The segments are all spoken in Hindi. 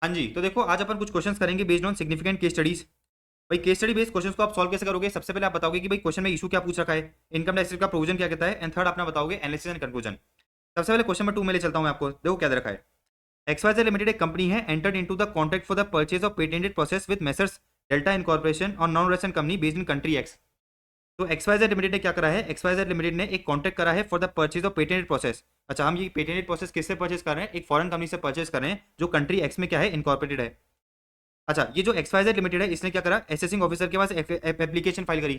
हाँ जी, तो देखो आज अपन कुछ क्वेश्चंस करेंगे based on significant case studies. भाई केस स्टडी बेस्ड क्वेश्चंस को आप सॉल्व कैसे करोगे? सबसे पहले आप बताओगे कि भाई क्वेश्चन में इशू क्या पूछ रखा है, इनकम टैक्स का प्रोविजन क्या कहता है, एंड थर्ड अपना बताओगे एनालिसिस एंड कंक्लूजन। सबसे पहले क्वेश्चन नंबर 2 में ले चलता हूं मैं आपको। देखो क्या दे रखा है। एक्सवाइजेड लिमिटेड एक कंपनी है, entered into the contract for the purchase of patented process with Messrs Delta incorporation और non resident company based in country X. तो एक्सवाइजेड लिमिटेड ने क्या करा है? एक्सवाइजेड लिमिटेड ने एक कॉन्ट्रैक्ट करा है for the purchase of patented process. अच्छा, हम ये पेटेंटेड प्रोसेस किससे परचेज कर रहे हैं? एक फॉरेन कंपनी से परचेज कर रहे हैं जो कंट्री एक्स में क्या है, इनकॉर्पोरेटेड है। अच्छा, ये जो एक्सवाइजेड लिमिटेड है इसने क्या करा? असेसिंग ऑफिसर के पास एप्लीकेशन फाइल करी।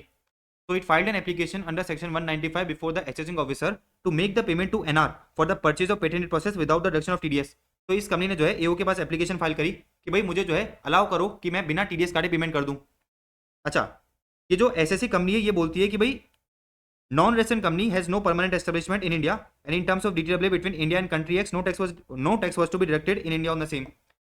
तो it filed an application under section 195 before the assessing officer to make the payment to NR for the purchase of patented process without the deduction of TDS. तो इस कंपनी ने जो है एओ के पास एप्लीकेशन फाइल करी कि भाई मुझे जो है अलाउ करो कि मैं बिना टीडीएस काटे पेमेंट कर दूं। अच्छा, ये जो एसएससी कंपनी है ये बोलती है कि भाई non resident company has no permanent establishment in India and in terms of DTW between India and country X no tax was to be deducted in India on the same.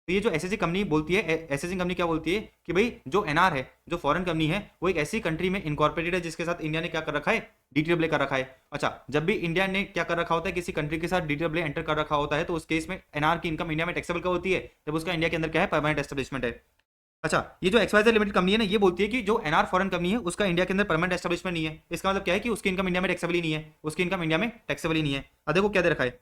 तो ये जो एसएससी कंपनी बोलती है, एसएससी कंपनी क्या बोलती है कि भाई जो एनआर है, जो फॉरेन कंपनी है, वो एक ऐसी कंट्री में इनकॉर्पोरेटेड है जिसके साथ इंडिया ने क्या कर रखा है? डीटीडब्ल्यू कर रखा है। अच्छा, जब भी इंडिया ने क्या कर रखा होता है, किसी कंट्री के साथ डीटीडब्ल्यू एंटर कर रखा होता है, तो उस केस में एनआर की इनकम इंडिया में टैक्सेबल कब होती है? जब उसका इंडिया के अंदर क्या है? परमानेंट एस्टेब्लिशमेंट है। अच्छा, ये जो एक्सवाइजेड लिमिटेड कंपनी है ना, ये बोलती है कि जो एनआर फॉरेन कंपनी है उसका इंडिया के अंदर परमानेंट एस्टेब्लिशमेंट नहीं है। इसका मतलब क्या है कि उसकी इनकम इंडिया में टैक्सेबल ही नहीं है, उसकी इनकम इंडिया में टैक्सेबल ही नहीं है। अब देखो क्या दे रखा है।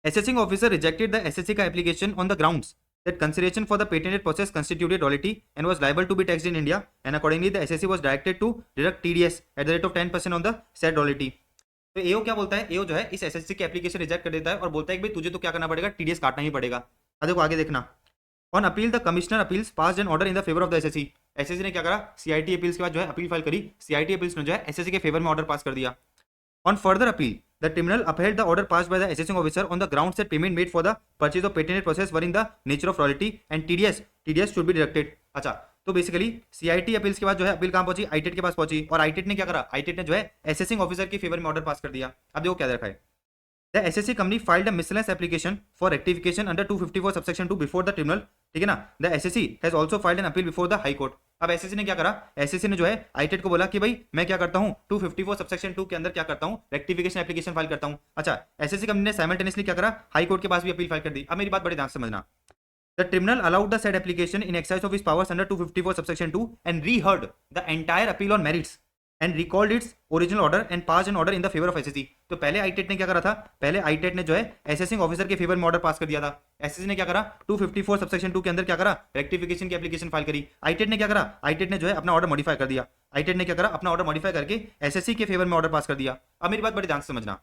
Assessing officer rejected the SSC का application on the grounds that consideration for the patented process constituted royalty and was liable to be taxed in India, and accordingly the SSC was directed to deduct TDS at the rate of 10% on the said royalty। तो एओ क्या बोलता है? एओ जो है इस एसएससी की एप्लीकेशन रिजेक्ट कर देता है और बोलता है कि भाई तुझे तो क्या करना पड़ेगा? टीडीएस काटना ही पड़ेगा। अब देखो आगे देखना। On appeal the commissioner appeals passed an order in the favour of the SSC. SSC ने क्या करा? सीआईटी अपील्स के बाद जो है अपील फाइल करी। सीआईटी अपील्स ने जो है एसएससी के फेवर में ऑर्डर पास कर दिया। On further appeal, the tribunal upheld the order passed by the assessing officer on the grounds that payment made for the purchase of patented process were in the nature of royalty and TDS should be deducted। अच्छा, तो बेसिकली सीआईटी अपील्स के बाद जो है अपील कहां पहुंची? आईटेट के पास पहुंची, और आईटेट ने क्या करा? आईटेट ने जो है असेसिंग ऑफिसर के फेवर में ऑर्डर पास कर दिया। अब देखो क्या रखा है। The SSC company filed a miscellaneous application for rectification under 254 subsection 2 before the tribunal। ठीक है ना? The SSC has also filed an appeal before the high court। अब एसएससी ने क्या करा? एसएससी ने जो है आईटेट को बोला कि भाई मैं क्या करता हूं, 254 सबसेक्शन 2 के अंदर क्या करता हूं? रेक्टिफिकेशन एप्लीकेशन फाइल करता हूं। अच्छा, एसएससी कंपनी ने साइमल्टेनियसली क्या करा? हाई कोर्ट के पास भी अपील फाइल कर दी। अब मेरी बात बड़े ध्यान से समझना। The tribunal allowed the said application in exercise of its powers under 254 subsection 2 and reheard the entire appeal on merits and recalled its original order and passed an order in the favor of SSC. तो पहले आईटेट ने क्या करा था? पहले आईटेट ने जो है एसेसिंग ऑफिसर के फेवर में ऑर्डर पास कर दिया था। एसएससी ने क्या करा? 254 सबसेक्शन 2 के अंदर क्या करा? रेक्टिफिकेशन की एप्लीकेशन फाइल करी। आईटेट ने क्या करा? आईटेट ने जो है अपना ऑर्डर मॉडिफाई कर दिया। आईटेट ने क्या करा? अपना ऑर्डर मॉडिफाई करके एसएससी के फेवर में ऑर्डर पास कर दिया। अब मेरी बात बड़े ध्यान से समझना,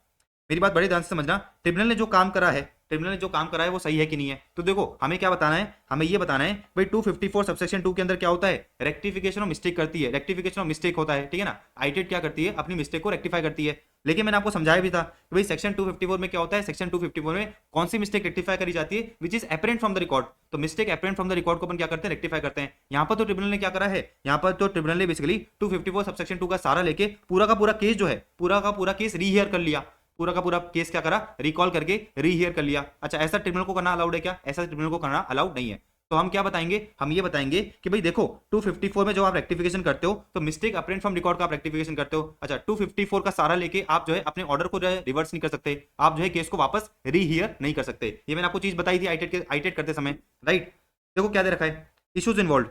मेरी बात बड़े ध्यान से समझना। ट्रिब्यूनल ने जो काम करा है, ट्रिब्यूनल ने जो काम करा है वो सही है कि नहीं है? तो देखो हमें क्या बताना है? हमें ये बताना है भाई 254 सबसेक्शन 2 के अंदर क्या होता है? रेक्टिफिकेशन और मिस्टेक करती है, रेक्टिफिकेशन और मिस्टेक होता है। ठीक है ना? आईटेट क्या करती है? अपनी मिस्टेक को रेक्टिफाई करती है। लेकिन मैंने आपको समझाया भी था कि भाई सेक्शन 254 में क्या होता है? सेक्शन 254 में कौन सी मिस्टेक रेक्टिफाई करी जाती है? Which is apparent from the record. तो mistake apparent from the record को अपन क्या करते हैं? रेक्टिफाई करते हैं। यहाँ पर तो ट्रिब्यूनल ने क्या करा है? यहाँ पर तो ट्रिब्यूनल ने बेसिकली 254 सबसेक्शन 2 का सारा लेके पूरा का पूरा केस जो है, पूरा का पूरा केस रीहियर कर लिया। पूरा का पूरा केस क्या करा? रिकॉल करके रीहियर कर लिया। अच्छा, ऐसा ट्रिब्यूनल को करना अलाउड है क्या? ऐसा ट्रिब्यूनल को करना अलाउड नहीं है। तो हम क्या बताएंगे? हम ये बताएंगे कि भाई देखो 254 में जो आप रेक्टिफिकेशन करते हो तो मिस्टेक अपेरेंट फ्रॉम रिकॉर्ड का आप रेक्टिफिकेशन करते हो। अच्छा, 254 का सारा लेके आप जो है अपने ऑर्डर को जो है रिवर्स नहीं कर सकते, आप जो है केस को वापस रीहियर नहीं कर सकते। ये मैंने आपको चीज बताई थी आईटेट करते समय, राइट? देखो क्या दे रखा है, issues involve.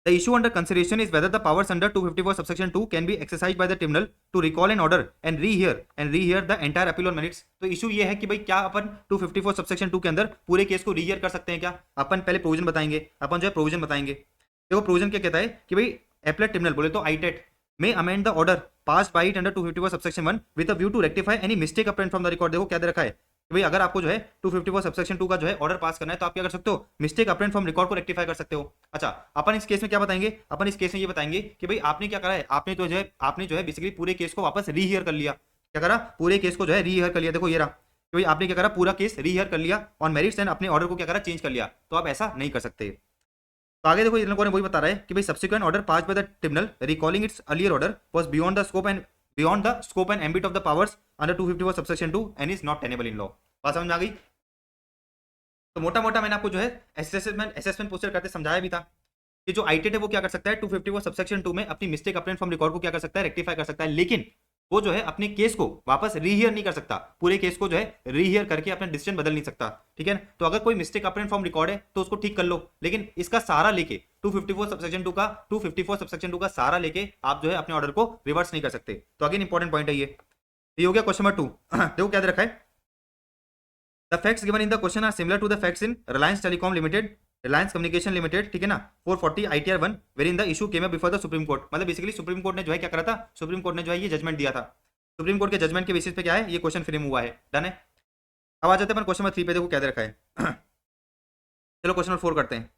The issue under consideration is whether the powers under 254 subsection 2 can be exercised by the tribunal to recall an order and rehear the entire appeal on merits। तो इशू ये है कि भाई क्या अपन 254 subsection 2 के अंदर पूरे केस को रीहियर कर सकते हैं क्या? अपन पहले प्रोविजन बताएंगे, अपन जो है प्रोविजन बताएंगे। देखो प्रोविजन क्या कहता है कि भाई एपलेट ट्रिब्यूनल बोले तो आईटेट may amend the order passed by it under 254 subsection 1 with a view to rectify any mistake apparent from the record। देखो क्या दे रखा है कि भाई अगर आपको जो है 254 सबसेक्शन 2 का जो है ऑर्डर पास करना है तो आप क्या कर सकते हो? मिस्टेक अपेरेंट फ्रॉम रिकॉर्ड को रेक्टिफाई कर सकते हो। अच्छा, अपन इस केस में क्या बताएंगे? अपन इस केस में ये बताएंगे कि भाई आपने क्या करा है? आपने जो है बेसिकली पूरे केस को वापस रीहियर कर लिया। क्या करा? पूरे केस को जो है रीहियर कर लिया। देखो ये रहा कि भाई आपने क्या करा? पूरा केस रीहियर कर लिया ऑन मेरिट्स एंड अपने ऑर्डर को क्या करा? चेंज कर लिया। तो आप ऐसा नहीं कर सकते। तो आगे देखो इन लोगों ने वही बता रहा है कि भाई subsequent order pass bye the tribunal recalling it's earlier order was beyond the scope and ambit of the powers under 254 subsection 2 and is not tenable in law. बात समझ में आ गई? तो मोटा मोटा मैंने आपको जो है असेसमेंट पोस्टर करते समझाया भी था कि जो आईटेट है वो क्या कर सकता है? 254 सबसेक्शन 2 में अपनी मिस्टेक अपेरेंट फ्रॉम रिकॉर्ड को क्या कर सकता है? रेक्टिफाई कर सकता है। लेकिन वो जो है अपने केस को वापस रीहियर नहीं कर सकता, पूरे केस को जो है रीहियर करके अपना डिसीजन बदल नहीं सकता, ठीक है ना। तो अगर कोई मिस्टेक अपने फॉर्म रिकॉर्ड है तो उसको ठीक कर लो, लेकिन इसका सहारा लेके 254 सबसेक्शन 2 का 254 सबसेक्शन 2 का सहारा लेके आप जो है अपने ऑर्डर को रिवर्स नहीं कर सकते। तो अगेन इंपॉर्टेंट पॉइंट है ये हो गया क्वेश्चन नंबर 2। देखो क्या दे रखा है, the facts given in the question are similar to the facts in Reliance Telecom Limited, Reliance Communication Limited, ठीक है ना, 440 ITR 1 where in the issue came up before the Supreme Court. मतलब बेसिकली सुप्रीम कोर्ट ने जो है क्या करा था, सुप्रीम कोर्ट ने जो है ये जजमेंट दिया था, सुप्रीम कोर्ट के जजमेंट के बेसिस पे क्या है ये क्वेश्चन फ्रेम हुआ है, डन है। अब आ जाते हैं क्वेश्चन नंबर 3 पे, देखो क्या दे रखा है। चलो क्वेश्चन नंबर 4 करते हैं।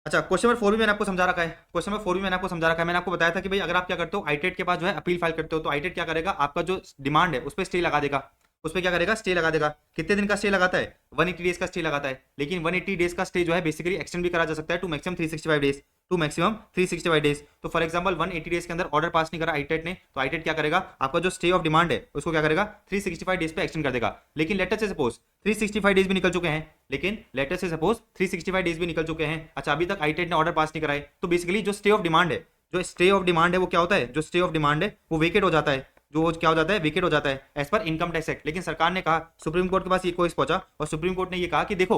अच्छा क्वेश्चन नंबर 4 भी मैंने आपको समझा रखा है, क्वेश्चन नंबर 4 भी मैंने आपको समझा रखा है। मैंने आपको बताया था कि भाई अगर आप क्या करते हो आईटेट के पास जो है अपील फाइल करते हो तो आईटेट क्या करेगा, आपका जो डिमांड है उस पर स्टे लगा देगा, उस पर क्या करेगा स्टे लगा देगा। कितने दिन का स्टे लगाता है, 180 डेज का स्टे लगाता है, लेकिन 180 डेज का स्टे जो है बेसिकली एक्सटेंड भी करा जा सकता है to maximum 365 days, to maximum 365 days. तो फॉर एग्जांपल 180 डेज के अंदर ऑर्डर पास नहीं करा आईटेट ने, तो आईटेट क्या करेगा आपका जो स्टे ऑफ डिमांड है उसको क्या करेगा 365 डेज पे एक्सटेंड कर देगा। लेकिन लेटर से सपोज 365 डेज भी निकल चुके हैं, लेकिन लेटर से सपोज 365 डेज भी निकल चुके हैं, अच्छा अभी तक आईटेट ने ऑर्डर पास नहीं कराए, तो बेसिकली जो स्टे ऑफ डिमांड है, जो स्टे ऑफ डिमांड है वो क्या होता है, जो स्टे ऑफ डिमांड है वो वेकेट हो जाता है, जो क्या हो जाता है वेकेट हो जाता है as per income tax act. लेकिन सरकार ने कहा, सुप्रीम कोर्ट के पास ये केस पहुंचा और सुप्रीम कोर्ट ने ये कहा कि देखो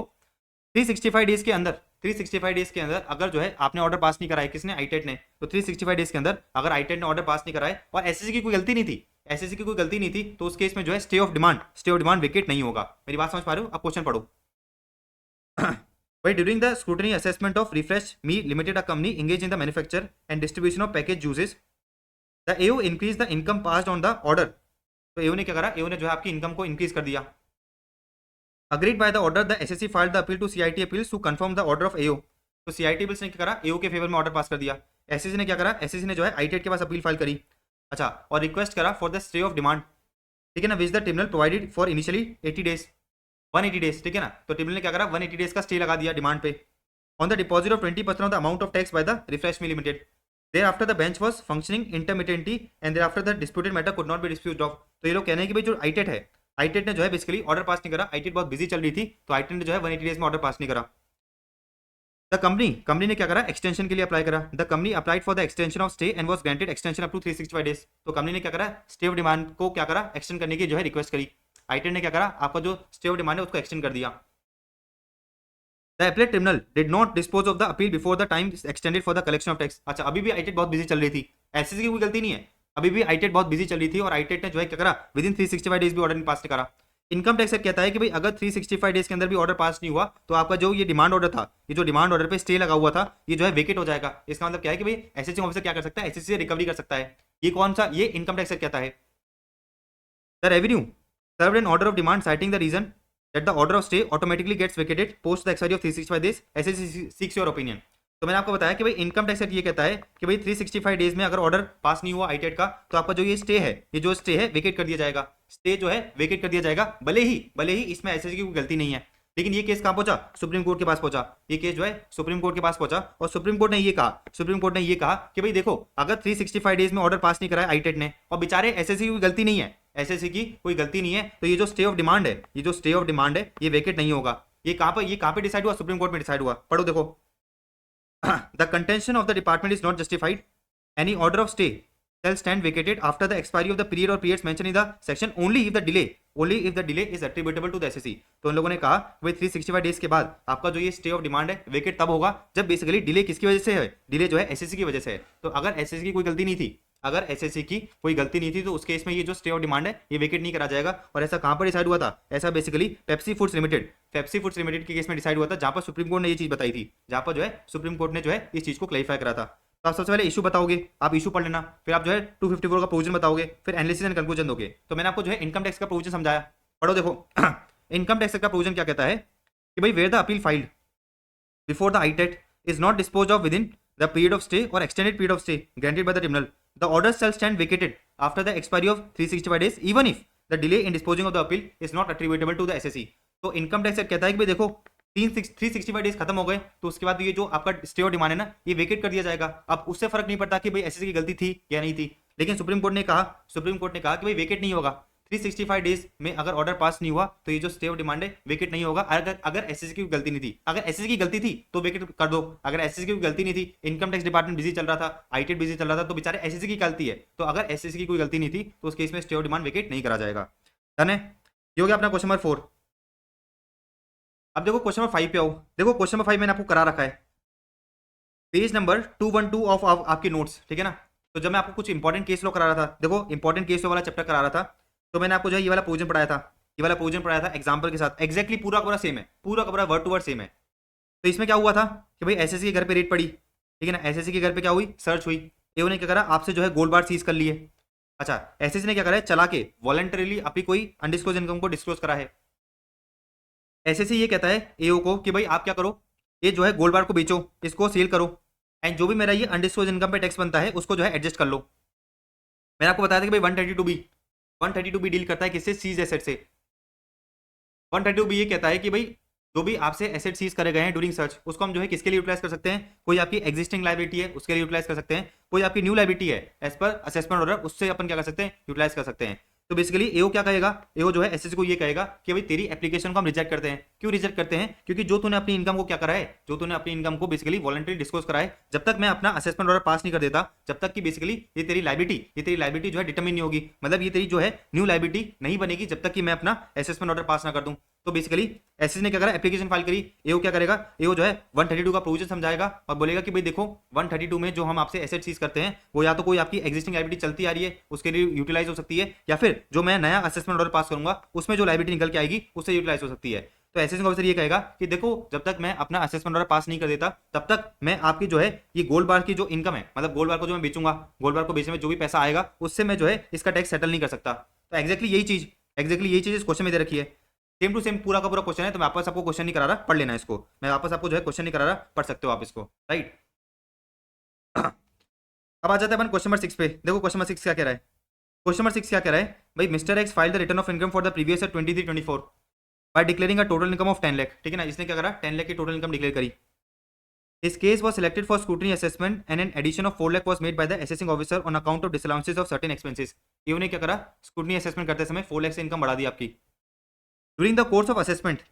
365 डेज के अंदर, 365 डेज के अंदर अगर जो है आपने ऑर्डर पास नहीं कराया, किसने आईटेट ने, तो 365 डेज के अंदर अगर आईटेट ने ऑर्डर पास नहीं कराए और एसएससी की कोई गलती नहीं थी, एसएससी की कोई गलती नहीं थी, तो उस केस में जो है स्टे ऑफ डिमांड वेकेट नहीं होगा। मेरी बात समझ पा रहे हो, अब क्वेश्चन पढ़ो। भाई during the scrutiny assessment of refresh me limited a company engage in the manufacture and distribution of package juices, the AO increase the income passed on the order. तो एओ ने क्या करा, एओ ने जो है आपकी इनकम को इंक्रीज कर दिया। Agreed by the order the assessee filed the appeal to CIT appeals to confirm the order of AO. तो सीआईटी बिल्स ने क्या करा, एओ के फेवर में ऑर्डर पास कर दिया। एसएससी ने क्या करा, एसएससी ने जो है आईटेट के पास अपील फाइल करी, अच्छा, और रिक्वेस्ट करा for the stay of demand, ठीक है ना, which the tribunal provided for initially 80 days, 180 days, ठीक है ना। तो ट्रिब्यूनल ने क्या करा 180 डेज का स्टे लगा दिया डिमांड पे, on the deposit of 20% of the amount of tax by the refresh me limited. Thereafter the bench was functioning intermittently and thereafter the disputed matter could not be disposed of। तो ये लोग कहने हैं कि भाई जो आईटेट है, आईटेट ने जो है बेसिकली ऑर्डर पास नहीं करा, आईटेट बहुत बिजी चल रही थी, तो आईटेट ने जो है 180 डेज में ऑर्डर पास नहीं करा। द कंपनी ने क्या करा, एक्सटेंशन के लिए अप्लाई करा। The company applied for the extension of stay and was granted extension up to 365 days. तो कंपनी ने क्या करा, स्टे ऑफ डिमांड को क्या करा, एक्सटेंड करने की जो है रिक्वेस्ट करी। आईटेट ने क्या करा, आपका जो स्टे ऑफ डिमांड है उसको एक्सटेंड कर दिया। The appellate tribunal did not dispose of the appeal before the time extended for the collection of tax। अच्छा अभी भी आईटेट बहुत बिजी चल रही थी, एसएससी की कोई गलती नहीं है, अभी भी आईटेट बहुत बिजी चल रही थी और आईटेट ने जो है क्या करा, विद इन 365 डेज भी ऑर्डर नहीं पास करा। इनकम टैक्स एक्ट कहता है कि भाई अगर 365 डेज के अंदर भी ऑर्डर पास नहीं हुआ तो आपका जो ये डिमांड ऑर्डर था, ये जो डिमांड ऑर्डर पे स्टे लगा हुआ था, ये जो है वेकेट हो जाएगा। इसका मतलब क्या है कि भाई एसएससी ऑफिसर क्या कर सकता है, एसएससी से रिकवरी कर सकता है। ये कौन सा, ये इनकम टैक्स एक्ट कहता है। The revenue served an order of demand citing the reason that the order of stay automatically gets vacated post the expiry of 365 days। SSC seeks your opinion। तो मैंने आपको बताया कि भाई इनकम टैक्स एक्ट ये कहता है कि भाई 365 डेज में अगर ऑर्डर पास नहीं हुआ आईटेट का, तो आपका जो ये स्टे है, ये जो स्टे है वेकेट कर दिया जाएगा, स्टे जो है वेकेट कर दिया जाएगा, भले ही इसमें एसएससी की कोई गलती नहीं है। लेकिन ये केस कहाँ पहुंचा, सुप्रीम कोर्ट के पास पहुंचा, ये केस जो है सुप्रीम कोर्ट के पास पहुंचा और सुप्रीम कोर्ट ने ये कहा कि भाई देखो अगर 365 डेज में ऑर्डर पास नहीं कराया आईटेट ने और बेचारे एसएससी की कोई गलती नहीं है, एसएससी की कोई गलती नहीं है, तो ये जो स्टे ऑफ डिमांड है, ये जो स्टे ऑफ डिमांड है ये वेकेट नहीं होगा। ये कहां पे डिसाइड हुआ, सुप्रीम कोर्ट में डिसाइड हुआ। पढ़ो देखो, the contention of the department is not justified, any order of stay shall stand vacated after the expiry of the period or periods mentioned in the section only if the delay is attributable to the SSC। तो उन लोगों ने कहा भाई 365 डेज के बाद आपका जो ये स्टे ऑफ डिमांड है वेकेट तब होगा जब बेसिकली डिले किसकी वजह से है, डिले जो है एसएससी की वजह से है। तो अगर एसएससी की कोई गलती नहीं थी, अगर एसएससी की कोई गलती नहीं थी तो उस केस में ये जो स्टे ऑफ डिमांड है ये वेकेट नहीं करा जाएगा। और ऐसा कहां पर डिसाइड हुआ था, ऐसा बेसिकली पेप्सी फूड्स लिमिटेड के केस में डिसाइड हुआ था, जहां पर सुप्रीम कोर्ट ने ये चीज बताई थी, जहां पर जो है सुप्रीम कोर्ट ने जो है इस चीज को क्लैरिफाई करा था। तो आप सबसे पहले इशू बताओगे, आप इशू पढ़ लेना, फिर आप जो है 254 का प्रोविजन बताओगे, फिर एनालिसिस एंड कंक्लूजन दोगे। तो मैंने आपको जो है इनकम टैक्स का प्रोविजन समझाया, पढ़ो देखो। इनकम टैक्स का प्रोविजन क्या कहता है कि भाई where the appeal filed before the ITAT is not dispose of within the period of stay और extended period of stay granted by the tribunal, the order shall stand vacated after the expiry of 365 days even if the delay in disposing of the appeal is not attributable to the assessee. तो इनकम टैक्स कहता है कि भाई देखो 365 डेज खत्म हो गए तो उसके बाद ये जो आपका स्टे ऑफ डिमांड है ना ये वेकेट कर दिया जाएगा। अब उससे फर्क नहीं पड़ता कि भाई एसएससी की गलती थी या नहीं थी, लेकिन सुप्रीम कोर्ट ने कहा कि भाई वेकेट नहीं होगा, 365 डेज में अगर ऑर्डर पास नहीं हुआ तो ये जो स्टे ऑफ डिमांड है वेकेट नहीं होगा। अगर एसएससी की गलती नहीं थी, अगर एसएससी की गलती थी तो वेकेट कर दो। अगर एसएससी की गलती नहीं थी, इनकम टैक्स डिपार्टमेंट बिजी चल रहा था, आईटी बिजी चल रहा था, तो बेचारे एसएससी की गलती है, तो अगर एसएससी की कोई गलती नहीं थी तो उस केस में स्टे ऑफ डिमांड वेकेट नहीं करा जाएगा। डन है, ये हो गया अपना क्वेश्चन नंबर 4। अब देखो क्वेश्चन नंबर 5 पे आओ। देखो क्वेश्चन नंबर 5 मैंने आपको करा रखा है पेज नंबर 212 ऑफ आपके नोट्स, ठीक है ना। तो जब मैं आपको कुछ इंपॉर्टेंट केस लो करा रहा था, देखो इंपॉर्टेंट केस लो वाला चैप्टर करा रहा था, तो मैंने आपको जो है ये वाला पोजीशन पढ़ाया था, ये वाला पोजीशन पढ़ाया था एग्जांपल के साथ, एक्जैक्टली पूरा पूरा सेम है, पूरा का पूरा वर्ड टू वर्ड सेम है। तो इसमें क्या हुआ था कि भाई एसएससी के घर पे रेड पड़ी, ठीक है ना, एसएससी के घर पे क्या हुई, सर्च हुई, एओ ने क्या करा, आपसे जो है गोल्ड बार सीज कर लिए। अच्छा, एसएससी ने क्या करा है, चला के वॉलंटरीली अपनी कोई अनडिस्क्लोज इनकम को डिस्क्लोज करा है। एसएससी ये कहता है एओ को कि भाई आप क्या करो, ये जो है गोल्ड बार को बेचो, इसको सेल करो, एंड जो भी मेरा ये अनडिस्क्लोज इनकम पे टैक्स बनता है उसको जो है एडजस्ट कर लो। मैंने आपको बताया था कि भाई 132 बी डील करता है किससे, सीज एसेट से। 132 बी ये कहता है कि भाई जो भी आपसे एसेट सीज करे गए हैं ड्यूरिंग सर्च, उसको हम जो है किसके लिए यूटिलाइज कर सकते हैं, कोई आपकी एग्जिस्टिंग लाइबिलिटी है उसके लिए यूटिलाइज कर सकते हैं, कोई आपकी न्यू लाइबिलिटी है एज पर असेसमेंट ऑर्डर, उससे अपन क्या कर सकते हैं, यूटिलाइज कर सकते हैं। तो बेसिकली एओ क्या कहेगा, एओ जो है एसएससी को ये कहेगा कि भाई तेरी एप्लीकेशन को हम रिजेक्ट करते हैं। क्यों रिजेक्ट करते हैं, क्योंकि जो तूने अपनी इनकम को क्या करा है, जो तूने अपनी इनकम को बेसिकली वॉलंटरी डिस्क्लोज करा है, जब तक मैं अपना असेसमेंट ऑर्डर पास नहीं कर देता, जब तक कि बेसिकली ये तेरी लाइबिलिटी जो है डिटरमिन नहीं होगी, मतलब ये तेरी जो है न्यू लाइबिलिटी नहीं बनेगी जब तक कि मैं अपना असेसमेंट ऑर्डर पास ना कर दूं। तो बेसिकली एसएससी ने क्या करा, एप्लीकेशन फाइल करी, एओ क्या करेगा, एओ जो है 132 का प्रोविजन समझाएगा और बोलेगा कि भाई देखो 132 में जो हम आपसे एसेट सीज करते हैं वो या तो कोई आपकी एग्जिस्टिंग लाइबिलिटी चलती आ रही है उसके लिए यूटिलाइज हो सकती है, या फिर जो मैं नया असेसमेंट ऑर्डर पास करूंगा उसमें जो लाइबिलिटी निकल के आएगी उससे यूटिलाइज हो सकती है। तो एसेसिंग ऑफिसर ये कहेगा कि देखो जब तक मैं अपना असेसमेंट ऑर्डर पास नहीं कर देता तब तक मैं आपकी जो है ये गोल्ड बार की जो इनकम है, मतलब गोल्ड बार को जो मैं बेचूंगा, गोल्ड बार को बेचने में जो भी पैसा आएगा उससे मैं जो है इसका टैक्स सेटल नहीं कर सकता। तो एक्जैक्टली यही चीज इस क्वेश्चन में दे रखी है, सेम टू सेम पूरा का पूरा क्वेश्चन है। तो मैं वापस आपको क्वेश्चन नहीं करा रहा, पढ़ लेना इसको, मैं वापस आपको जो है क्वेश्चन नहीं करा रहा, पढ़ सकते हो आप इसको, राइट। अब आ जाता है अपन क्वेश्चन नंबर 6 पे। देखो क्वेश्चन नंबर 6 क्या कह रहा है, क्वेश्चन नंबर 6 क्या कह रहा है, भाई mister X file the return of income for the previous year 23-24 by declaring a total income of 10 lakh, ठीक है ना। इसने क्या करा, 10 लाख की टोटल इनकम डिक्लेयर करी। His case was selected for scrutiny assessment and an addition of 4 lakh was made by the assessing officer on account of disallowances of certain expenses। ये उन्हें क्या करा, स्क्रूटनी असेसमेंट करते समय 4 लाख से इनकम बढ़ा दी आपकी। During the course of assessment,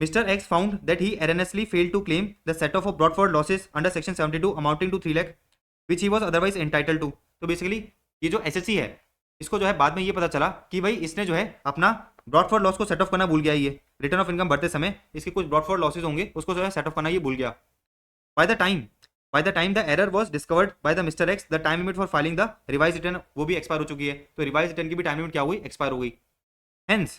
Mr. X found that he erroneously failed to claim the set-off of brought forward losses under section 72 amounting to 3 lakh which he was otherwise entitled to। तो बेसिकली ये जो एसएससी है इसको जो है बाद में ये पता चला कि भाई इसने जो है अपना ब्रॉड फॉर लॉस को सेट ऑफ करना भूल गया, ये रिटर्न ऑफ इनकम भरते समय इसके कुछ ब्रॉड फॉर लॉसेज होंगे उसको जो है सेट ऑफ करना ये भूल गया। By the time the error was discovered by the Mr. X, the time limit for filing the revised return वो भी एक्सपायर हो चुकी है, तो रिवाइज रिटर्न की भी टाइम लिमिट क्या हुई, एक्सपायर हो गई। Hence,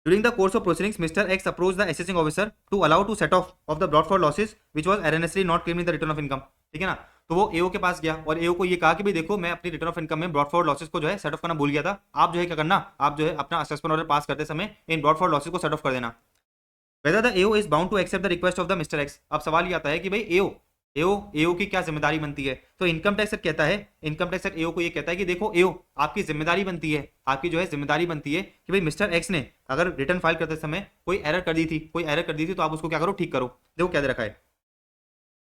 during the course of proceedings, Mr. X approached the assessing officer to allow to set off of the brought forward losses which was erroneously not claimed in the return of income, ठीक है ना। तो वो एओ के पास गया और एओ को ये कहा कि भाई देखो मैं अपनी रिटर्न ऑफ इनकम में ब्रॉड फॉरवर्ड लॉसेस को जो है सेट ऑफ करना भूल गया था, आप जो है क्या करना, आप जो है अपना असेसमेंट ऑर्डर पास करते समय इन ब्रॉड फॉरवर्ड लॉसेस को सेट ऑफ कर देना। Whether the AO is bound to accept the request of the Mr. X। अब सवाल ये आता है कि भाई एओ की क्या जिम्मेदारी बनती है। तो इनकम टैक्स एक्ट कहता है, इनकम टैक्स एक्ट एओ को ये कहता है कि देखो एओ आपकी जिम्मेदारी बनती है, आपकी जो है जिम्मेदारी बनती है कि भाई मिस्टर एक्स ने अगर रिटर्न फाइल करते समय कोई एरर कर दी थी तो आप उसको क्या करो, ठीक करो। देखो क्या दे रखा है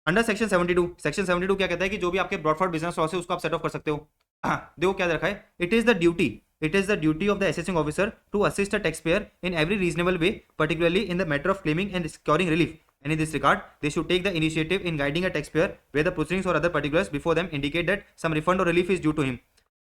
अंडर सेक्शन 72 क्या कहता है कि जो भी आपके ब्रॉड फॉरवर्ड बिजनेस लॉस है उसको आप सेट ऑफ कर सकते हो। देखो क्या दे रखा है, it is the duty of the assessing officer to assist a taxpayer in every reasonable way, particularly in the matter of claiming and securing relief, and in this regard they should take the initiative in guiding a taxpayer where the proceedings or other particulars before them indicate that some refund or relief is due to him।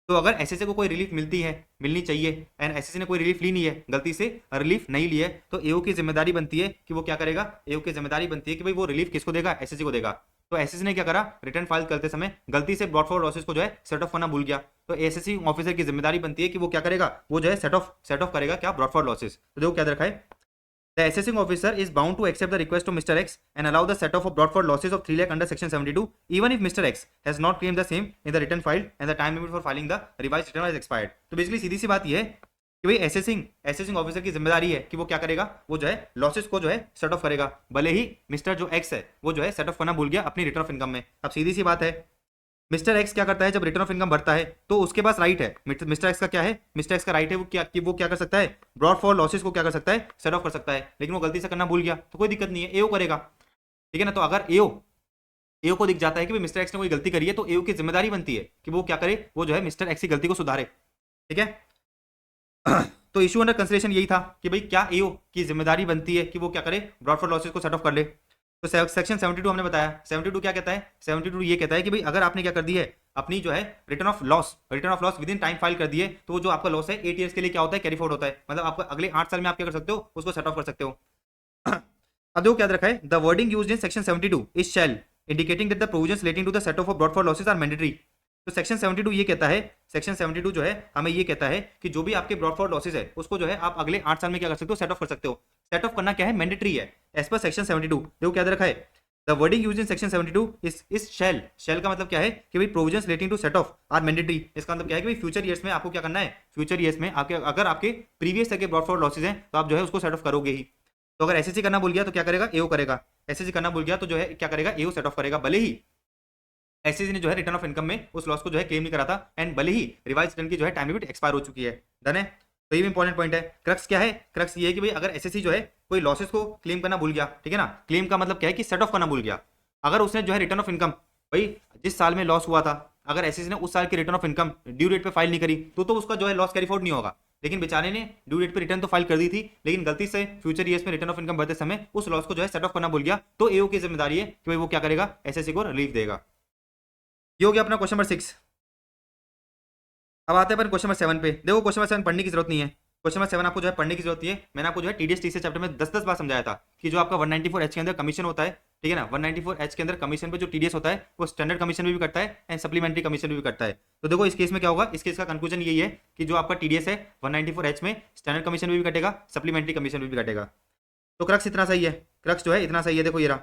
तो अगर एसएससी को कोई रिलीफ मिलनी चाहिए एंड एसएससी ने कोई रिलीफ ली नहीं है, गलती से रिलीफ नहीं ली है, तो एओ की जिम्मेदारी बनती है कि वो क्या करेगा, एओ की जिम्मेदारी बनती है कि भाई वो रिलीफ किसको देगा, एसएससी को देगा। तो एसएससी ने क्या करा, रिटर्न फाइल करते समय गलती से ब्रॉड फॉरवर्ड लॉसेस को जो है सेट ऑफ करना भूल गया, तो एसएससी ऑफिसर की जिम्मेदारी बनती है कि वो क्या करेगा, वो जो है सेट ऑफ करेगा क्या, ब्रॉड फॉरवर्ड लॉसेस। तो देखो क्या रखा है, The assessing officer is bound to accept the request of Mr. X and allow the set off of brought forward losses of 3 lakh under section 72 even if Mr. X has not claimed the same in the return filed and the time limit for filing the revised return has expired। तो बेसिकली सीधी सी बात ये है कि भाई एसेसिंग ऑफिसर की जिम्मेदारी है कि वो क्या करेगा, वो जो है लॉसेस को जो है सेट ऑफ करेगा, भले ही मिस्टर जो एक्स है वो जो है सेट ऑफ करना भूल गया अपनी रिटर्न ऑफ इनकम में। अब सीधी सी बात है, मिस्टर एक्स क्या करता है, जब रिटर्न ऑफ इनकम भरता है तो उसके पास राइट है, मिस्टर एक्स का क्या है, मिस्टर एक्स का राइट है वो क्या कर सकता है, ब्रॉड फॉर लॉसेस को क्या कर सकता है, सेट ऑफ कर सकता है, लेकिन वो गलती से करना भूल गया तो कोई दिक्कत नहीं है, एओ करेगा, ठीक है ना। तो अगर एओ को दिख जाता है कि मिस्टर एक्स ने कोई गलती करी है तो एओ की जिम्मेदारी बनती है कि वो क्या करे, वो जो है मिस्टर एक्स की गलती को सुधारे, ठीक है। तो इशू अंडर कंसिडरेशन यही था कि भाई क्या एओ की जिम्मेदारी बनती है कि वो क्या करे, ब्रॉडफोर्ड लॉसेस को सेट ऑफ कर ले। तो सेक्शन 72 हमने बताया, 72 क्या कहता है, 72 ये कहता है कि भाई अगर आपने क्या कर दी है, अपनी जो है return of loss with in time file कर दिए, तो जो आपका लॉस है 8 ईयर्स के लिए क्या होता है, कैरी फॉरवर्ड होता है, मतलब आपको अगले 8 साल में आप क्या कर सकते हो, उसको सेट ऑफ कर सकते हो। अब देखो क्या रखा है, the wording used in section 72 is shall indicating that the provisions relating to the set off brought forward losses are mandatory. तो सेक्शन 72 ये कहता है, सेक्शन 72 जो है हमें ये कहता है कि जो भी आपके ब्रॉडफोर्ड लॉसेस है उसको जो है आप अगले 8 साल में क्या कर सकते हो, सेट ऑफ कर सकते हो। सेट ऑफ करना क्या है, मैंडेटरी है एज पर सेक्शन 72। देखो क्या रखा है, the wording used in section 72 is shall का मतलब क्या है कि भाई provisions relating to set off are mandatory. इसका मतलब क्या है कि भाई फ्यूचर ईयर्स में आपको क्या करना है, फ्यूचर ईयर्स में आपके अगर आपके प्रीवियस के ब्रॉडफोर्ड लॉसेस हैं तो आप जो है उसको सेट ऑफ करोगे ही। तो अगर एसएससी करना भूल गया तो क्या करेगा, एओ करेगा। एसएससी करना भूल गया तो जो है क्या करेगा, एओ सेट ऑफ करेगा, भले ही एसएससी ने जो है रिटर्न ऑफ इनकम में उस लॉस को जो है क्लेम नहीं करा था, एंड भले ही रिवाइज रिटर्न की जो है टाइम लिमिट एक्सपायर हो चुकी है। डन है। तो ये भी इंपॉर्टेंट पॉइंट है। क्रक्स क्या है, क्रक्स ये है कि भाई अगर एसएससी जो है कोई लॉसेस को क्लेम करना भूल गया, ठीक है ना, क्लेम का मतलब क्या है कि सेट ऑफ करना भूल गया। अगर उसने जो है रिटर्न ऑफ इनकम, भाई जिस साल में लॉस हुआ था, अगर एसएससी ने उस साल की return of income due date पे फाइल नहीं करी तो उसका जो है लॉस कैरी फॉरवर्ड नहीं होगा। लेकिन बेचारे ने ड्यू डेट पे रिटर्न तो फाइल कर दी थी, लेकिन गलती से फ्यूचर ईयर्स में रिटर्न ऑफ इनकम भरते समय उस लॉस को जो है सेट ऑफ करना भूल गया, तो एओ की जिम्मेदारी है कि भाई वो क्या करेगा, एसएससी को रिलीफ देगा। ये हो गया अपना क्वेश्चन नंबर 6। अब आते हैं अपन क्वेश्चन नंबर 7 पे। देखो क्वेश्चन नंबर 7 पढ़ने की जरूरत नहीं है, क्वेश्चन नंबर 7 आपको जो है पढ़ने की जरूरत है। मैंने आपको जो है टीडीएस टीसी चैप्टर में 10 बार समझाया था कि जो आपका 194H के अंदर कमीशन होता है, ठीक है ना, 194H के अंदर कमीशन पे जो टीडीएस होता है वो स्टैंडर्ड कमीशन भी करता है एंड सप्लीमेंट्री कमीशन भी करता है। तो देखो इस केस में क्या होगा, इस केस का कंक्लूजन यही है कि जो आपका टीडीएस है 194H में स्टैंडर्ड कमीशन भी कटेगा, सप्लीमेंट्री कमीशन भी कटेगा। तो क्रक्स इतना सही है, क्रक्स जो है इतना सही है। देखो ये रहा,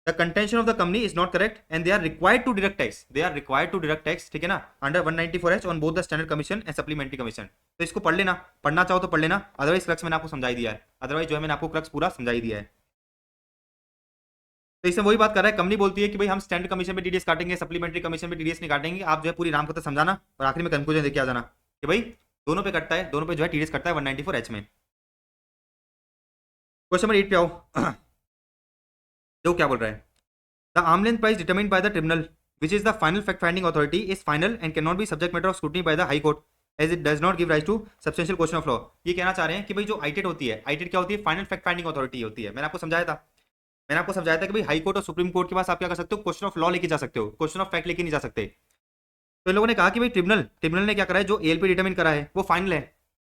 the contention of the company is not correct and they are required to deduct tax, they are required to deduct tax, ठीक है ना, under 194H on both the standard commission and supplementary commission। तो इसको पढ़ लेना, पढ़ना चाहो तो पढ़ लेना, अदरवाइज क्रक्स मैंने आपको समझाई दिया है, अदरवाइज जो है मैंने आपको क्रक्स पूरा समझाई दिया है। तो इसमें वही बात कर रहा है, कंपनी बोलती है कि भाई हम स्टैंडर्ड कमीशन पे टीडीएस काटेंगे, सप्लीमेंट्री कमीशन पे टीडीएस नहीं काटेंगे। आप जो है पूरी राम कथा समझाना और आखिर में कंक्लूजन देके आ जाना कि भाई दोनों पे कटता है, दोनों पे जो है टीडीएस कटता है 194H में। क्वेश्चन नंबर 8 पे आओ। देखो क्या बोल रहा है, the arm length price determined by the tribunal, which is the final fact-finding authority, is final and cannot be subject matter of scrutiny by the High Court, as it does not give rise to substantial question of law। ये कहना चाह रहे हैं कि भाई जो आईटेट होती है, आईटेट क्या होती है, फाइनल फैक्ट फाइंडिंग अथॉरिटी होती है। मैंने आपको समझाया था, मैंने आपको समझाया था कि भाई हाई कोर्ट और सुप्रीम कोर्ट के पास आप क्या कर सकते हो, क्वेश्चन ऑफ लॉ लेके जा सकते हो, क्वेश्चन ऑफ फैक्ट लेके नहीं जा सकते। तो इन लोगों ने कहा कि भाई ट्रिब्यूनल ट्रिब्यूनल ने क्या करा है, जो एएलपी डिटरमिन करा है वो फाइनल है।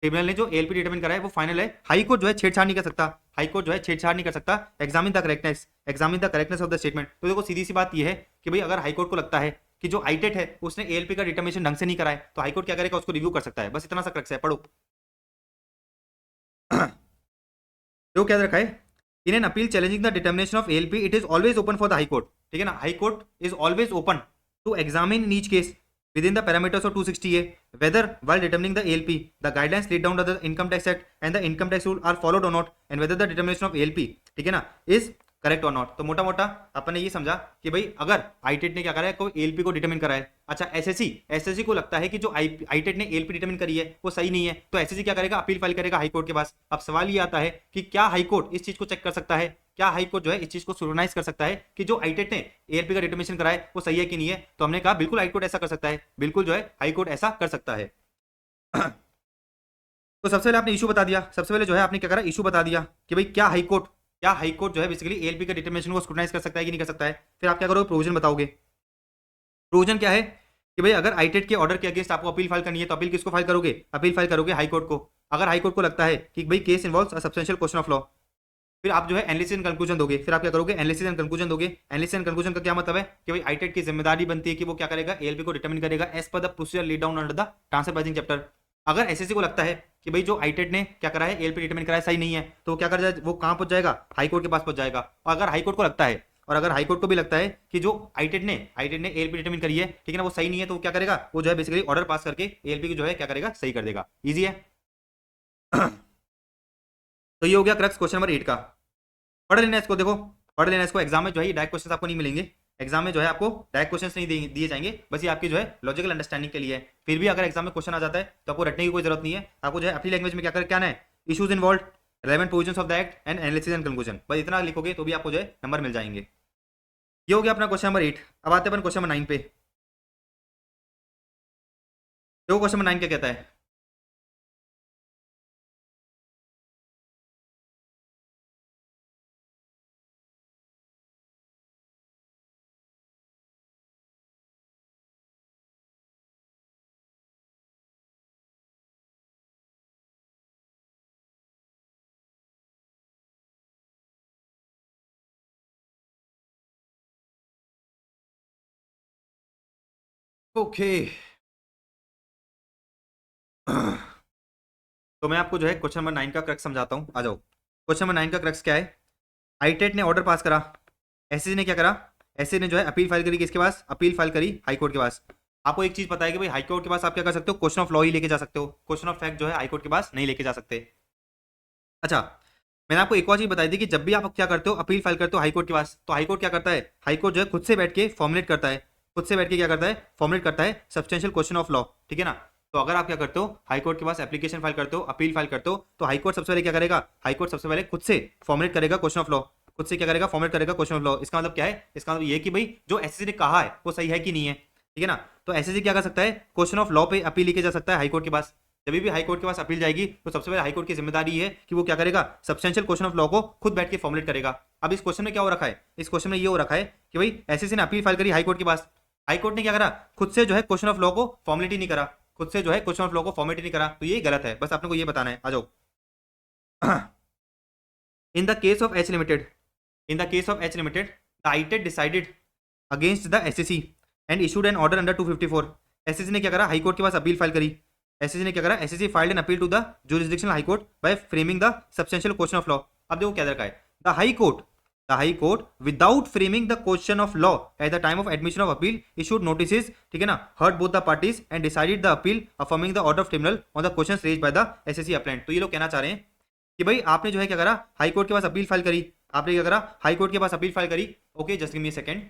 ट्रिब्यूनल ने जो एएलपी डिटरमिन करा है वो फाइनल है। हाई कोर्ट जो है छेड़छाड़ नहीं कर सकता, हाई कोर्ट जो है छेड़छाड़ नहीं कर सकता। Examine the correctness of the statement. तो देखो सीधी सी बात ये है कि भाई अगर हाई कोर्ट को लगता है कि जो आईटेट है उसने एएलपी का डिटरमिनेशन ढंग से नहीं करा है, तो हाई कोर्ट क्या करेगा, उसको रिव्यू कर सकता है। बस इतना सा क्रक्स है, पढ़ो। तो क्या रखा है, in an appeal challenging the determination of ALP it is always open for the high court, ठीक है ना, high court is always open to examine in each case within the parameters of 260A whether while determining the ALP the guidelines laid down by the Income Tax Act and the Income Tax rule are followed or not and whether the determination of ALP, ठीक है ना, is करेक्ट और नॉट। तो मोटा मोटा अपन ने ये समझा कि भाई अगर आईटेट ने क्या करा है, कोई एएलपी को डिटरमिन करा है, अच्छा एसएससी को लगता है कि जो आईटेट ने एएलपी डिटरमिन करी है वो सही नहीं है, तो एसएससी क्या करेगा, अपील फाइल करेगा हाई कोर्ट के पास। अब सवाल ये आता है कि क्या हाई कोर्ट इस चीज को चेक कर सकता है, क्या हाई कोर्ट जो है इस चीज को स्क्रूटनाइज कर सकता है कि जो आईटेट ने एएलपी का डिटरमिनेशन करा है वो सही है कि नहीं है। तो हमने कहा बिल्कुल हाई कोर्ट ऐसा कर सकता है, बिल्कुल जो है हाई कोर्ट ऐसा कर सकता है। तो सबसे पहले आपने इशू बता दिया, सबसे पहले जो है आपने क्या करा, इशू बता दिया कि भाई क्या हाई कोर्ट जो है बेसिकली एएलपी का डिटरमिनेशन को स्क्रूटनाइज कर सकता है कि नहीं कर सकता है। फिर आप क्या करोगे, प्रोविजन बताओगे। प्रोविजन क्या है कि भाई अगर आईटेट के ऑर्डर के अगेंस्ट आपको अपील फाइल करनी है तो अपील किसको फाइल करोगे, अपील फाइल करोगे हाई कोर्ट को। अगर हाई कोर्ट को लगता है कि भाई case involves a substantial question of law, फिर आप जो है एनालिसिस एंड कंक्लूजन दोगे। फिर आप क्या करोगे, एनालिसिस एंड कंक्लूजन दोगे। एनालिसिस एंड कंक्लूजन का क्या मतलब है कि भाई आईटेट की जिम्मेदारी बनती है कि वो क्या करेगा, एएलपी को डिटरमिन करेगा as per the procedure laid down under the transfer pricing chapter. अगर एसएससी को लगता है कि भाई जो आईटेट ने क्या करा है, एएलपी डिटरमिन करा है सही नहीं है, तो वो क्या कर जाए, वो कहां पहुंच जाएगा, हाई कोर्ट के पास पहुंच जाएगा। और अगर हाई कोर्ट को लगता है, और अगर हाई कोर्ट को भी लगता है कि जो आईटेट ने एएलपी डिटरमिन करी है, ठीक है ना, वो सही नहीं है, तो वो क्या करेगा, वो जो है बेसिकली ऑर्डर पास करके एएलपी की जो है क्या करेगा, सही कर देगा। इजी है। तो ये हो गया क्रक्स क्वेश्चन नंबर 8 का। पढ़ लेना इसको, देखो पढ़ लेना इसको। एग्जाम में जो है ये डायरेक्ट क्वेश्चन आपको नहीं मिलेंगे, एग्जाम में जो है आपको डायरेक्ट क्वेश्चन नहीं दिए जाएंगे, बस ये आपकी जो है लॉजिकल अंडरस्टैंडिंग के लिए है। फिर भी अगर एग्जाम में क्वेश्चन आ जाता है तो आपको रटने की कोई जरूरत नहीं है, आपको जो है अपनी लैंग्वेज में क्या है, issues involve, relevant provisions of the act and analysis and conclusion, बस इतना लिखोगे तो भी आपको जो है नंबर मिल जाएंगे। ये हो गया अपना क्वेश्चन नंबर 8। अब आते हैं अपन क्वेश्चन नंबर 9 पे। देखो क्वेश्चन नंबर 9 क्या कहता है, ओके। तो मैं आपको जो है क्वेश्चन नंबर 9 का क्रक्स समझाता हूँ, आ जाओ। क्वेश्चन नंबर 9 का क्रक्स क्या है? आईटेट ने ऑर्डर पास करा, एसएससी ने क्या करा? एसएससी ने जो है अपील फाइल करी, किसके पास? अपील फाइल करी हाईकोर्ट के पास। आपको एक चीज पता है कि भाई हाईकोर्ट के पास आप क्या कर सकते हो? क्वेश्चन ऑफ लॉ ही लेके जा सकते हो, क्वेश्चन ऑफ फैक्ट जो है हाईकोर्ट के पास नहीं लेके जा सकते। अच्छा, मैंने आपको एक और चीज बताई थी कि जब भी आप क्या करते हो, अपील फाइल करते हो हाईकोर्ट के पास, तो हाईकोर्ट क्या करता है? हाईकोर्ट जो है खुद से बैठ के फॉर्मुलेट करता है, खुद से बैठ के क्या करता है? फॉर्मुलेट करता है सब्सटेंशियल क्वेश्चन ऑफ लॉ, ठीक है ना? तो अगर आप क्या करते हो, हाईकोर्ट के पास एप्लीकेशन फाइल करते हो, अपील फाइल करते हो, तो हाईकोर्ट सबसे पहले क्या करेगा? हाईकोर्ट सबसे पहले खुद से फॉर्मुलेट करेगा क्वेश्चन ऑफ लॉ, खुद से क्या करेगा? फॉर्मुलेट करेगा क्वेश्चन ऑफ लॉ। इसका मतलब क्या है? इसका मतलब ये कि भाई जो एसएससी ने कहा है वो सही है कि नहीं है, ठीक है ना? तो एसएससी क्या कर सकता है? क्वेश्चन ऑफ लॉ पे अपील लेके जा सकता है हाईकोर्ट के पास। जब भी हाईकोर्ट के पास अपील जाएगी तो सबसे पहले हाईकोर्ट की जिम्मेदारी है कि वो क्या करेगा? सब्सटेंशियल क्वेश्चन ऑफ लॉ को खुद बैठ के फॉर्मुलेट करेगा। अब इस क्वेश्चन में क्या हो रखा है? इस क्वेश्चन में ये हो रखा है कि भाई एसएससी ने अपील फाइल करी हाईकोर्ट के पास, हाईकोर्ट ने क्या करा? खुद से जो है क्वेश्चन ऑफ लॉ को फॉर्मुलेट ही नहीं करा, खुद से जो है क्वेश्चन ऑफ लॉ को फॉर्मुलेट ही नहीं करा, तो ये गलत है। बस आपने को ये बताना है, आ जाओ। In the case of H limited, in the case of H limited, the ITAT decided against the assessee and issued an order under 254। Assessee ने क्या करा? हाईकोर्ट के पास अपील फाइल करी। एसएससी ने क्या करा? Assessee filed an appeal to the jurisdictional high court by framing the substantial question of law. अब देखो क्या दरकार है, the high court, the high court without framing the question of law at the time of admission of appeal issued notices, ठीक है ना, heard both the parties and decided the appeal affirming the order of tribunal on the questions raised by the assessee appellant. तो ये लोग कहना चाह रहे हैं कि भाई आपने जो है क्या करा? हाईकोर्ट के पास अपील फाइल करी, आपने क्या करा? हाईकोर्ट के पास अपील फाइल करी। Okay, just give me a second.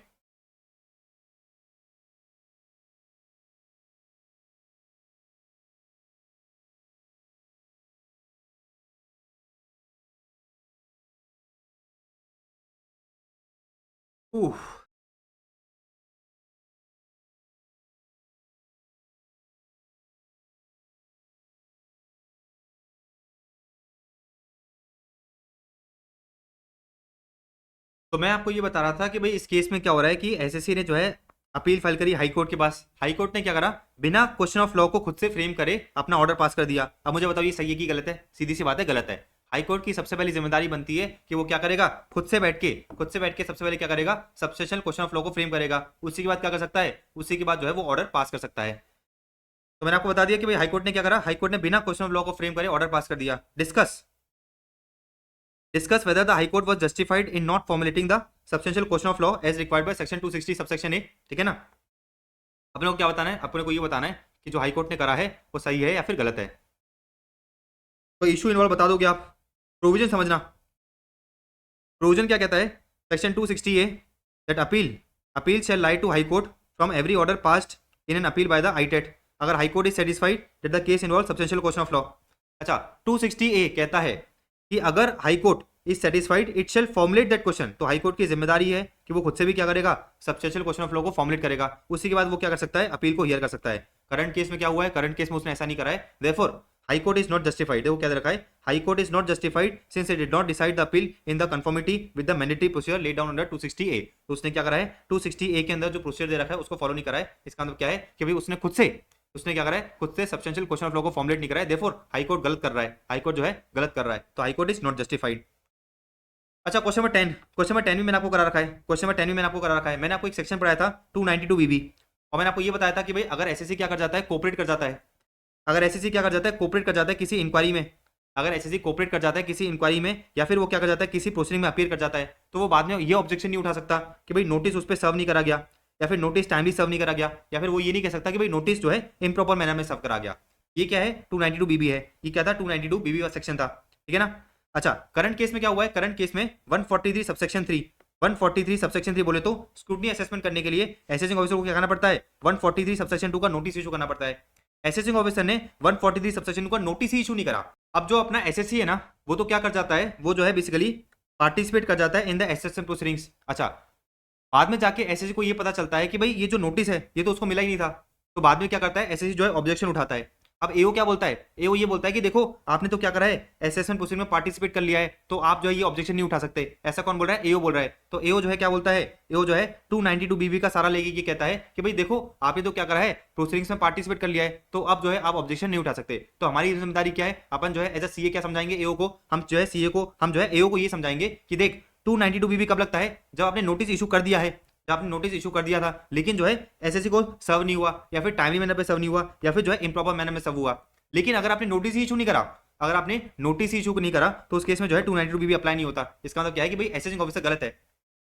तो मैं आपको ये बता रहा था कि भाई इस केस में क्या हो रहा है कि एसएससी ने जो है अपील फाइल करी हाईकोर्ट के पास, हाईकोर्ट ने क्या करा? बिना क्वेश्चन ऑफ लॉ को खुद से फ्रेम करे अपना ऑर्डर पास कर दिया। अब मुझे बताओ ये सही है कि गलत है? सीधी सी बात है, गलत है। हाईकोर्ट की सबसे पहली जिम्मेदारी बनती है कि वो क्या करेगा? खुद से बैठ के, खुद से बैठ के सबसे पहले क्या करेगा? सब्सटेंशियल क्वेश्चन ऑफ लॉ को फ्रेम करेगा। उसी के बाद क्या कर सकता है? उसी के बाद जो है वो ऑर्डर पास कर सकता है। तो मैंने आपको बता दिया कि भाई हाईकोर्ट ने क्या करा? हाईकोर्ट ने बिना क्वेश्चन ऑफ लॉ को फ्रेम करे ऑर्डर पास कर दिया। Discuss whether the high court was justified in not formulating the substantial question of law as required by section 260 subsection A, ठीक है ना? अपने को क्या बताना है? अपने को ये बताना है कि जो हाई कोर्ट ने करा है वो सही है या फिर गलत है। तो इशू इन्वॉल्व बता दोगे आप? प्रोविजन समझना, प्रोविजन क्या कहता है? Section 260 A, that appeal shall lie to high court from every order passed in an appeal by the ITAT अगर high court is satisfied that the case involve substantial question of law. अच्छा, 260 ए कहता है कि अगर high court is satisfied it shall formulate that question. तो हाई कोर्ट की जिम्मेदारी है कि वो खुद से भी क्या करेगा? सब्सटेंशियल क्वेश्चन ऑफ लॉ को फॉर्मुलेट करेगा। उसी के बाद वो क्या कर सकता है? अपील को हियर कर सकता है। करंट केस में क्या हुआ है? करंट केस में उसने ऐसा नहीं करा है, therefore high court is not justified. देखो क्या दे रखा है? High court is not justified since it did not decide the appeal in the conformity with the mandatory procedure laid down under 260 ए। तो उसने क्या करा है? 260 ए के अंदर जो प्रोसीजर दे रखा है उसको फॉलो नहीं करा है। इसका मतलब क्या है कि भाई उसने खुद से, उसने क्या करा है? खुद से सब्सटेंशियल क्वेश्चन ऑफ लॉ को फॉर्मुलेट नहीं करा है, देयरफॉर हाई कोर्ट गलत कर रहा है, हाई कोर्ट जो है गलत कर रहा है। तो high court is not justified. अच्छा, क्वेश्चन नंबर 10, क्वेश्चन नंबर 10 भी मैंने आपको करा रखा है, क्वेश्चन नंबर 10 भी मैंने आपको करा रखा है। मैंने आपको एक सेक्शन पढ़ाया था 292 बीबी, और मैंने आपको ये बताया था कि भाई अगर एसएससी क्या कर जाता है? कोऑपरेट कर जाता है। अगर एसएससी क्या कर जाता है? कोऑपरेट कर जाता है किसी इंक्वायरी में, अगर एसएससी कोऑपरेट कर जाता है किसी इंक्वायरी में, या फिर वो क्या कर जाता है? किसी प्रोसीडिंग में अपीयर कर जाता है, तो वो बाद में ये ऑब्जेक्शन नहीं उठा सकता कि भाई नोटिस उस पर सर्व नहीं करा गया, या फिर नोटिस टाइमली सर्व नहीं करा गया, या फिर वो ये नहीं कह सकता कि भाई नोटिस जो है इम्प्रॉपर मैनर में सर्व करा गया। ये क्या है? 292 बीबी है। ये क्या था? 292 बीबी का सेक्शन था, ठीक है ना? अच्छा, करंट केस में क्या हुआ है? करंट केस में 143 सबसेक्शन 3, 143 सबसेक्शन 3 बोले तो स्क्रूटनी असेसमेंट करने के लिए असेसिंग ऑफिसर को क्या करना पड़ता है? 143 सबसेक्शन 2 का नोटिस इशू करना पड़ता है। असेसिंग ऑफिसर ने 143 सबसेक्शन 2 का नोटिस ही इशू नहीं करा। अब जो अपना एसएससी है ना, वो तो क्या कर जाता है? वो जो है बेसिकली पार्टिसिपेट कर जाता है इन द असेसमेंट प्रोसीडिंग्स। अच्छा, बाद में जाके एसएससी को ये पता चलता है कि भाई ये जो नोटिस है ये तो उसको मिला ही नहीं था, तो बाद में क्या करता है? एसएससी जो है ऑब्जेक्शन उठाता है। अब एओ क्या बोलता है? एओ ये बोलता है कि देखो आपने तो क्या करा है? असेसमेंट प्रोसीजर में पार्टिसिपेट कर लिया है, तो आप जो है ये ऑब्जेक्शन नहीं उठा सकते। ऐसा कौन बोल रहा है? एओ बोल रहा है। तो एओ जो है क्या बोलता है? एओ जो है 292 बीबी का सारा लेके ये कहता है कि भाई देखो आपने तो क्या करा है? प्रोसीडिंग्स में पार्टिसिपेट कर लिया है, तो अब जो है आप ऑब्जेक्शन नहीं उठा सकते। तो हमारी जिम्मेदारी क्या है? अपन जो है एज अ सीए क्या समझाएंगे एओ को? हम जो है सीए को, हम जो है एओ को ये समझाएंगे कि देख 292 बीबी कब लगता है? जब आपने नोटिस इशू कर दिया है, जब आपने नोटिस इशू कर दिया था लेकिन जो है एसएससी को सर्व नहीं हुआ, या फिर टाइमली मैनर पे सर्व नहीं हुआ, या फिर जो है इम्प्रॉपर मैनर में सर्व हुआ। लेकिन अगर आपने नोटिस ही इशू नहीं करा, अगर आपने नोटिस इशू नहीं करा तो उस केस में जो है 292 भी अप्लाई नहीं होता। इसका मतलब क्या है कि भाई एसेसिंग ऑफिसर गलत है,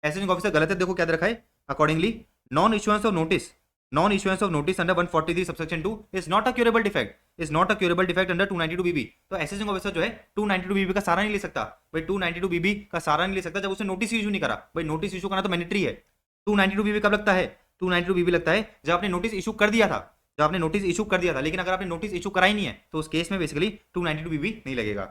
एसेसिंग ऑफिसर गलत है। देखो क्या दे रखा है, accordingly non issuance of notice, non issuance of notice under 143 subsection 2 is not a curable defect, is not a curable defect under 292 बीबी। तो एसेसिंग ऑफिसर जो है 292 बीबी का सारा नहीं ले सकता भाई, 292 बीबी का सारा नहीं ले सकता जब उसने नोटिस इशू नहीं करा। भाई नोटिस इशू करना तो मैंडेटरी है। 292 बीबी कब लगता है, 292 बीबी लगता है जब आपने नोटिस इशू कर दिया था, जब आपने नोटिस इशू कर दिया था। लेकिन अगर आपने नोटिस इशू करा ही नहीं है तो उस केस में बेसिकली 292 बीबी नहीं लगेगा।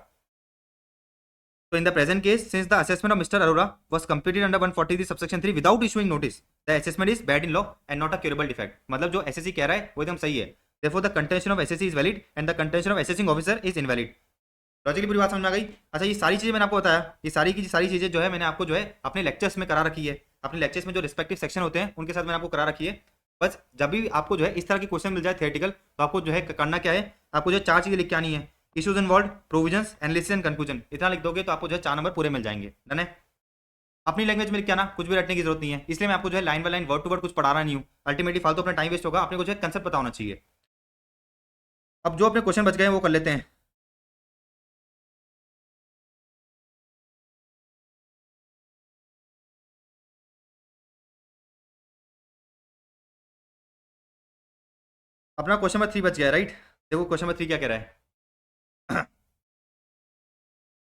So in the present case, since the assessment of Mr. Arora was completed under 143 subsection 3 without issuing notice, the assessment is bad in law and not a curable defect. मतलब जो SSC कह रहा है वो एकदम सही है। Therefore the contention of SSC is valid and the contention of assessing officer is invalid. Logically पूरी बात समझ में आ गई। अच्छा, ये सारी चीजें मैंने आपको बताया, ये सारी की सारी चीजें जो है मैंने आपको जो है अपने लेक्चर्स में करा रखी है, अपने लेक्चर्स में जो रिस्पेक्टिव सेक्शन होते हैं उनके साथ मैंने आपको करा रखी है। बस जब भी आपको जो है इस तरह की क्वेश्चन मिल जाए थियोरेटिकल, तो आपको जो है करना क्या है, आपको जो है 4 चीजें लिख के आनी है। Issues involve, provisions, analysis and conclusion, इतना लिख दोगे तो आपको जो है 4 नंबर पूरे मिल जाएंगे। डन है। अपनी लैंग्वेज में लिख के आना, कुछ भी रटने की जरूरत नहीं है। इसलिए मैं आपको जो है line by line word to word कुछ पढ़ा रहा नहीं हूँ, अल्टीमेटली फालतू अपना टाइम वेस्ट होगा, अपने को जो है कंसेप्ट पता होना चाहिए। अब जो अपने क्वेश्चन बच गए हैं वो कर लेते हैं। अपना क्वेश्चन नंबर 3 बच गया है, राइट। देखो क्वेश्चन नंबर 3 क्या कह रहा है।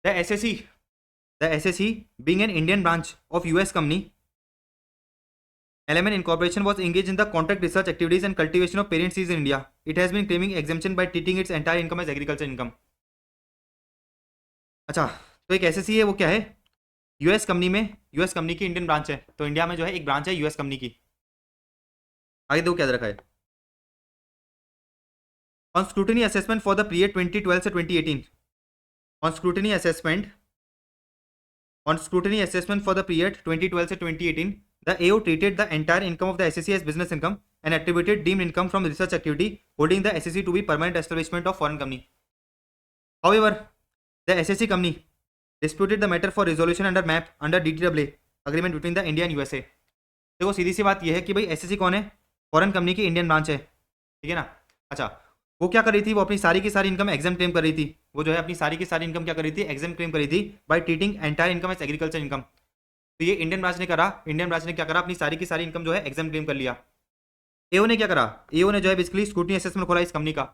The assessee, the SSE being an Indian branch of US company Element Incorporation was engaged in the contract research activities and cultivation of parent seeds in India. It has been claiming exemption by treating its entire income as agriculture income. अच्छा, तो एक एसएससी है वो क्या है, यूएस कंपनी में, यूएस कंपनी की इंडियन ब्रांच है। तो इंडिया में जो है एक ब्रांच है यूएस कंपनी की। आगे देखो क्या दे रखा है। On scrutiny assessment for the period 2012 से 2018, on scrutiny assessment, on scrutiny assessment for the period 2012 to 2018, the AO treated the entire income of the SSC as business income and attributed deemed income from research activity holding the SSC to be permanent establishment of foreign company. However, the SSC company disputed the matter for resolution under MAP under DTAA agreement between the India and USA. देखो सीधी सी बात यह है कि भाई एसएससी कौन है, फॉरेन कंपनी की इंडियन ब्रांच है, ठीक है ना। अच्छा, वो क्या कर रही थी, वो अपनी सारी की सारी इनकम एग्जाम क्लेम कर रही थी। वो जो है अपनी सारी की सारी इनकम क्या कर रही थी, एग्जाम क्लेम कर रही थी by treating entire income as agriculture income. तो ये इंडियन ब्रांच ने करा, इंडियन ब्रांच ने क्या करा, अपनी सारी की सारी इनकम जो है एग्जाम क्लेम कर लिया। एओ ने क्या करा, एओ ने जो है बेसिकली स्क्रूटनी असेसमेंट खोला इस कंपनी का,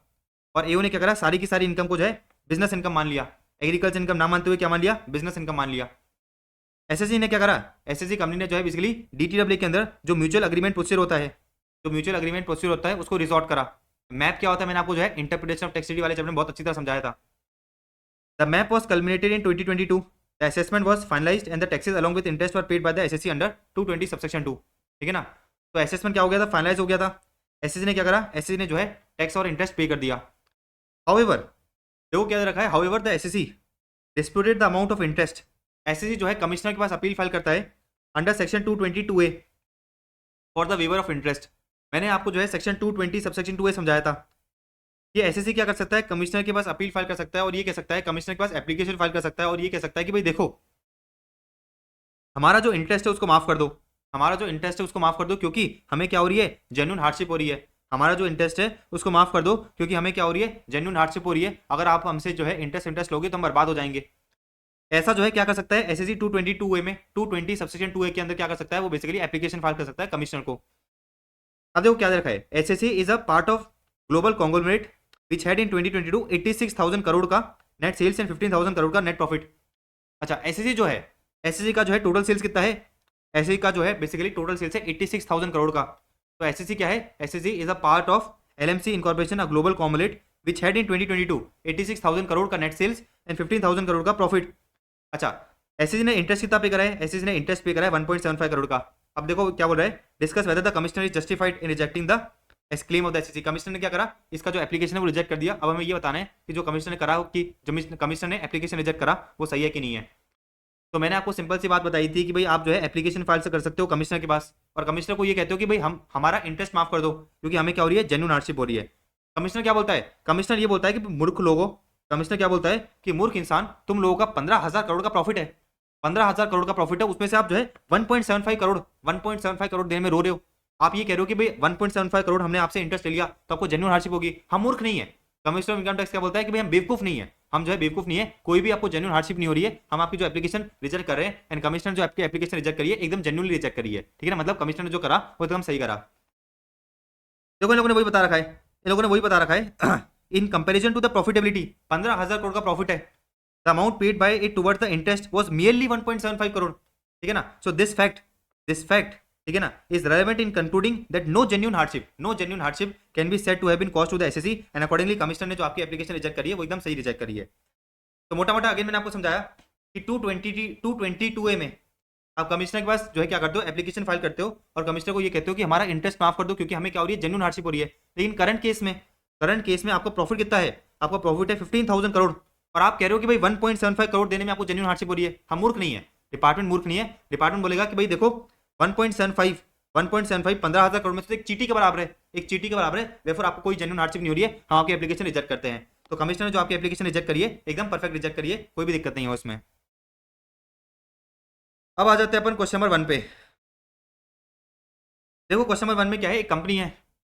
और एओ ने क्या करा, सारी की सारी इनकम को जो है बिजनेस इनकम मान लिया, एग्रीकल्चर इनकम ना मानते हुए क्या मान लिया, बिजनेस इनकम मान लिया। एसएससी ने क्या करा, एसएससी कंपनी ने जो है बेसिकली डीटीडब्ल्यू के अंदर जो म्यूचुअल अग्रीमेंट प्रोसीजर होता है, जो म्यूचुअल अग्रीमेंट प्रोसीजर होता है उसको रिजॉर्ट करा। मैप क्या होता है मैंने आपको जो है इंटरप्रिटेशन ऑफ टैक्स वाले चैप्टर में बहुत अच्छी तरह समझाया था। The map was culminated in 2022, the assessment was finalised and the taxes along with interest were paid by the SSC under 220 subsection 2, ठीक है ना। तो असेसमेंट क्या हो गया था, फाइनलाइज हो गया था। एसएससी ने क्या करा, एसएससी ने जो है टैक्स और इंटरेस्ट पे कर दिया। हाउएवर, देखो क्या रखा है, however the assessee disputed the amount of interest. Assessee जो है कमिश्नर के पास अपील फाइल करता है under section 222A for the waiver of interest. मैंने आपको जो है सेक्शन 220 सबसेक्शन 2A समझाया था। ये एसएससी क्या कर सकता है, कमिश्नर के पास अपील फाइल कर सकता है, और ये कह सकता है कमिश्नर के पास एप्लीकेशन फाइल कर सकता है, और ये कह सकता है कि भाई देखो हमारा जो इंटरेस्ट है उसको माफ कर दो, हमारा जो इंटरेस्ट है उसको माफ कर दो, क्योंकि हमें क्या हो रही है, जेन्युइन हार्डशिप हो रही है। हमारा जो इंटरेस्ट है उसको माफ कर दो क्योंकि हमें क्या हो रही है, जेन्युइन हार्डशिप हो रही है। अगर आप हमसे जो है इंटरेस्ट लोगे तो हम बर्बाद हो जाएंगे। ऐसा जो है क्या कर सकता है एसएससी 222A में 220 सबसेक्शन 2A के अंदर क्या कर सकता है, वो बेसिकली एप्लीकेशन फाइल कर सकता है कमिश्नर को। अब देखो क्या रखा है, SSC is a part of global conglomerate which had in 2022 86,000 crore का नेट सेल्स एंड 15,000 करोड़ का नेट प्रॉफिट। अच्छा, एसएससी जो है, एसएससी का जो है टोटल सेल्स कितना है, एसएससी का जो है बेसिकली टोटल सेल्स है 86,000 करोड़ का। तो एसएससी क्या है, SSC is a part of LMC incorporation a global conglomerate which had in 2022 86,000 crore का नेट सेल्स एंड 15,000 करोड़ का प्रॉफिट। अच्छा, एसएससी ने इंटरेस्ट कितना पे करा है, एसएससी ने इंटरेस्ट पे करा है 1.75 करोड़ का। अब देखो क्या बोल रहा है, discuss whether the commissioner is justified in rejecting the claim of the SSC. Commissioner ने क्या करा, इसका जो एप्लीकेशन है वो रिजेक्ट कर दिया। अब हमें ये बताना है कि जो कमिश्नर ने करा, कि जो कमिश्नर ने एप्लीकेशन रिजेक्ट करा वो सही है कि नहीं है। तो मैंने आपको सिंपल सी बात बताई थी कि भाई आप जो है एप्लीकेशन फाइल से कर सकते हो कमिश्नर के पास, और कमिश्नर को ये कहते हो कि भाई हमारा इंटरेस्ट माफ कर दो क्योंकि हमें क्या हो रही है, जेन्युइन हार्डशिप हो रही है। कमिश्नर क्या बोलता है, कमिश्नर ये बोलता है कि मूर्ख लोगों, कमिश्नर क्या बोलता है कि मूर्ख इंसान, तुम लोगों का 15,000 करोड़ का प्रॉफिट है, 15,000 करोड़ का प्रॉफिट है, उसमें से आप जो है 1.75 करोड़ देने में रो रहे हो। आप ये कह रहे हो कि भाई 1.75 करोड़ हमने आपसे इंटरेस्ट ले लिया तो आपको जेन्युइन हार्डशिप होगी। हम मूर्ख नहीं है। कमिश्नर ऑफ इनकम टैक्स क्या बोलता है कि भाई हम बेवकूफ नहीं है, हम जो है बेवकूफ नहीं है, कोई भी आपको जेन्युइन हार्डशिप नहीं हो रही है, हम आपकी जो एप्लीकेशन रिजेक्ट कर रहे हैं, एंड कमिश्नर जो आपकी एप्लीकेशन रिजेक्ट करिए एकदम जेन्युइनली रिजेक्ट करिए, ठीक है ना, मतलब कमिश्नर ने जो करा वो एकदम सही करा। देखो इन लोगों ने वही बता रखा है, इन लोगों ने वही बता रखा है in comparison to the profitability 15,000 crore का प्रॉफिट है, the amount paid by it towards the interest was merely 1.75 crore, ठीक है ना। सो दिस फैक्ट ठीक है ना is relevant in concluding that no genuine hardship can be said to have been caused to the assessee, and accordingly commissioner ने जो आपकी एप्लीकेशन रिजेक्ट करी है वो एकदम सही रिजेक्ट करी है। तो मोटा मोटा अगेन मैंने आपको समझाया कि 222A में आप कमिश्नर के पास जो है क्या करते हो, एप्लीकेशन फाइल करते हो और कमिश्नर को ये कहते हो कि हमारा इंटरेस्ट माफ कर दो क्योंकि हमें क्या हो रही है, जेन्युइन हार्डशिप हो रही है। लेकिन करंट केस में आपको प्रॉफिट कितना है, आपका प्रॉफिट है 15,000 करोड़ और आप कह रहे हो कि भाई 1.75 करोड़ देने में आपको जेन्युइन हार्डशिप हो रही है। हम मूर्ख नहीं है, डिपार्टमेंट मूर्ख नहीं है। डिपार्टमेंट बोलेगा कि भाई देखो 1.75 15,000 करोड़ में से एक चीटी के बराबर है, एक चीटी के बराबर है, देयरफॉर आपको कोई जेन्युइन हार्डशिप नहीं हो रही है, हम आपकी एप्लीकेशन रिजेक्ट करते हैं। तो कमिश्नर ने जो आपकी एप्लीकेशन रिजेक्ट करिए एकदम परफेक्ट रिजेक्ट करिए, कोई भी दिक्कत नहीं है उसमें। अब आ जाते हैं अपन क्वेश्चन नंबर 1 पे। देखो क्वेश्चन नंबर 1 में क्या है, एक कंपनी है,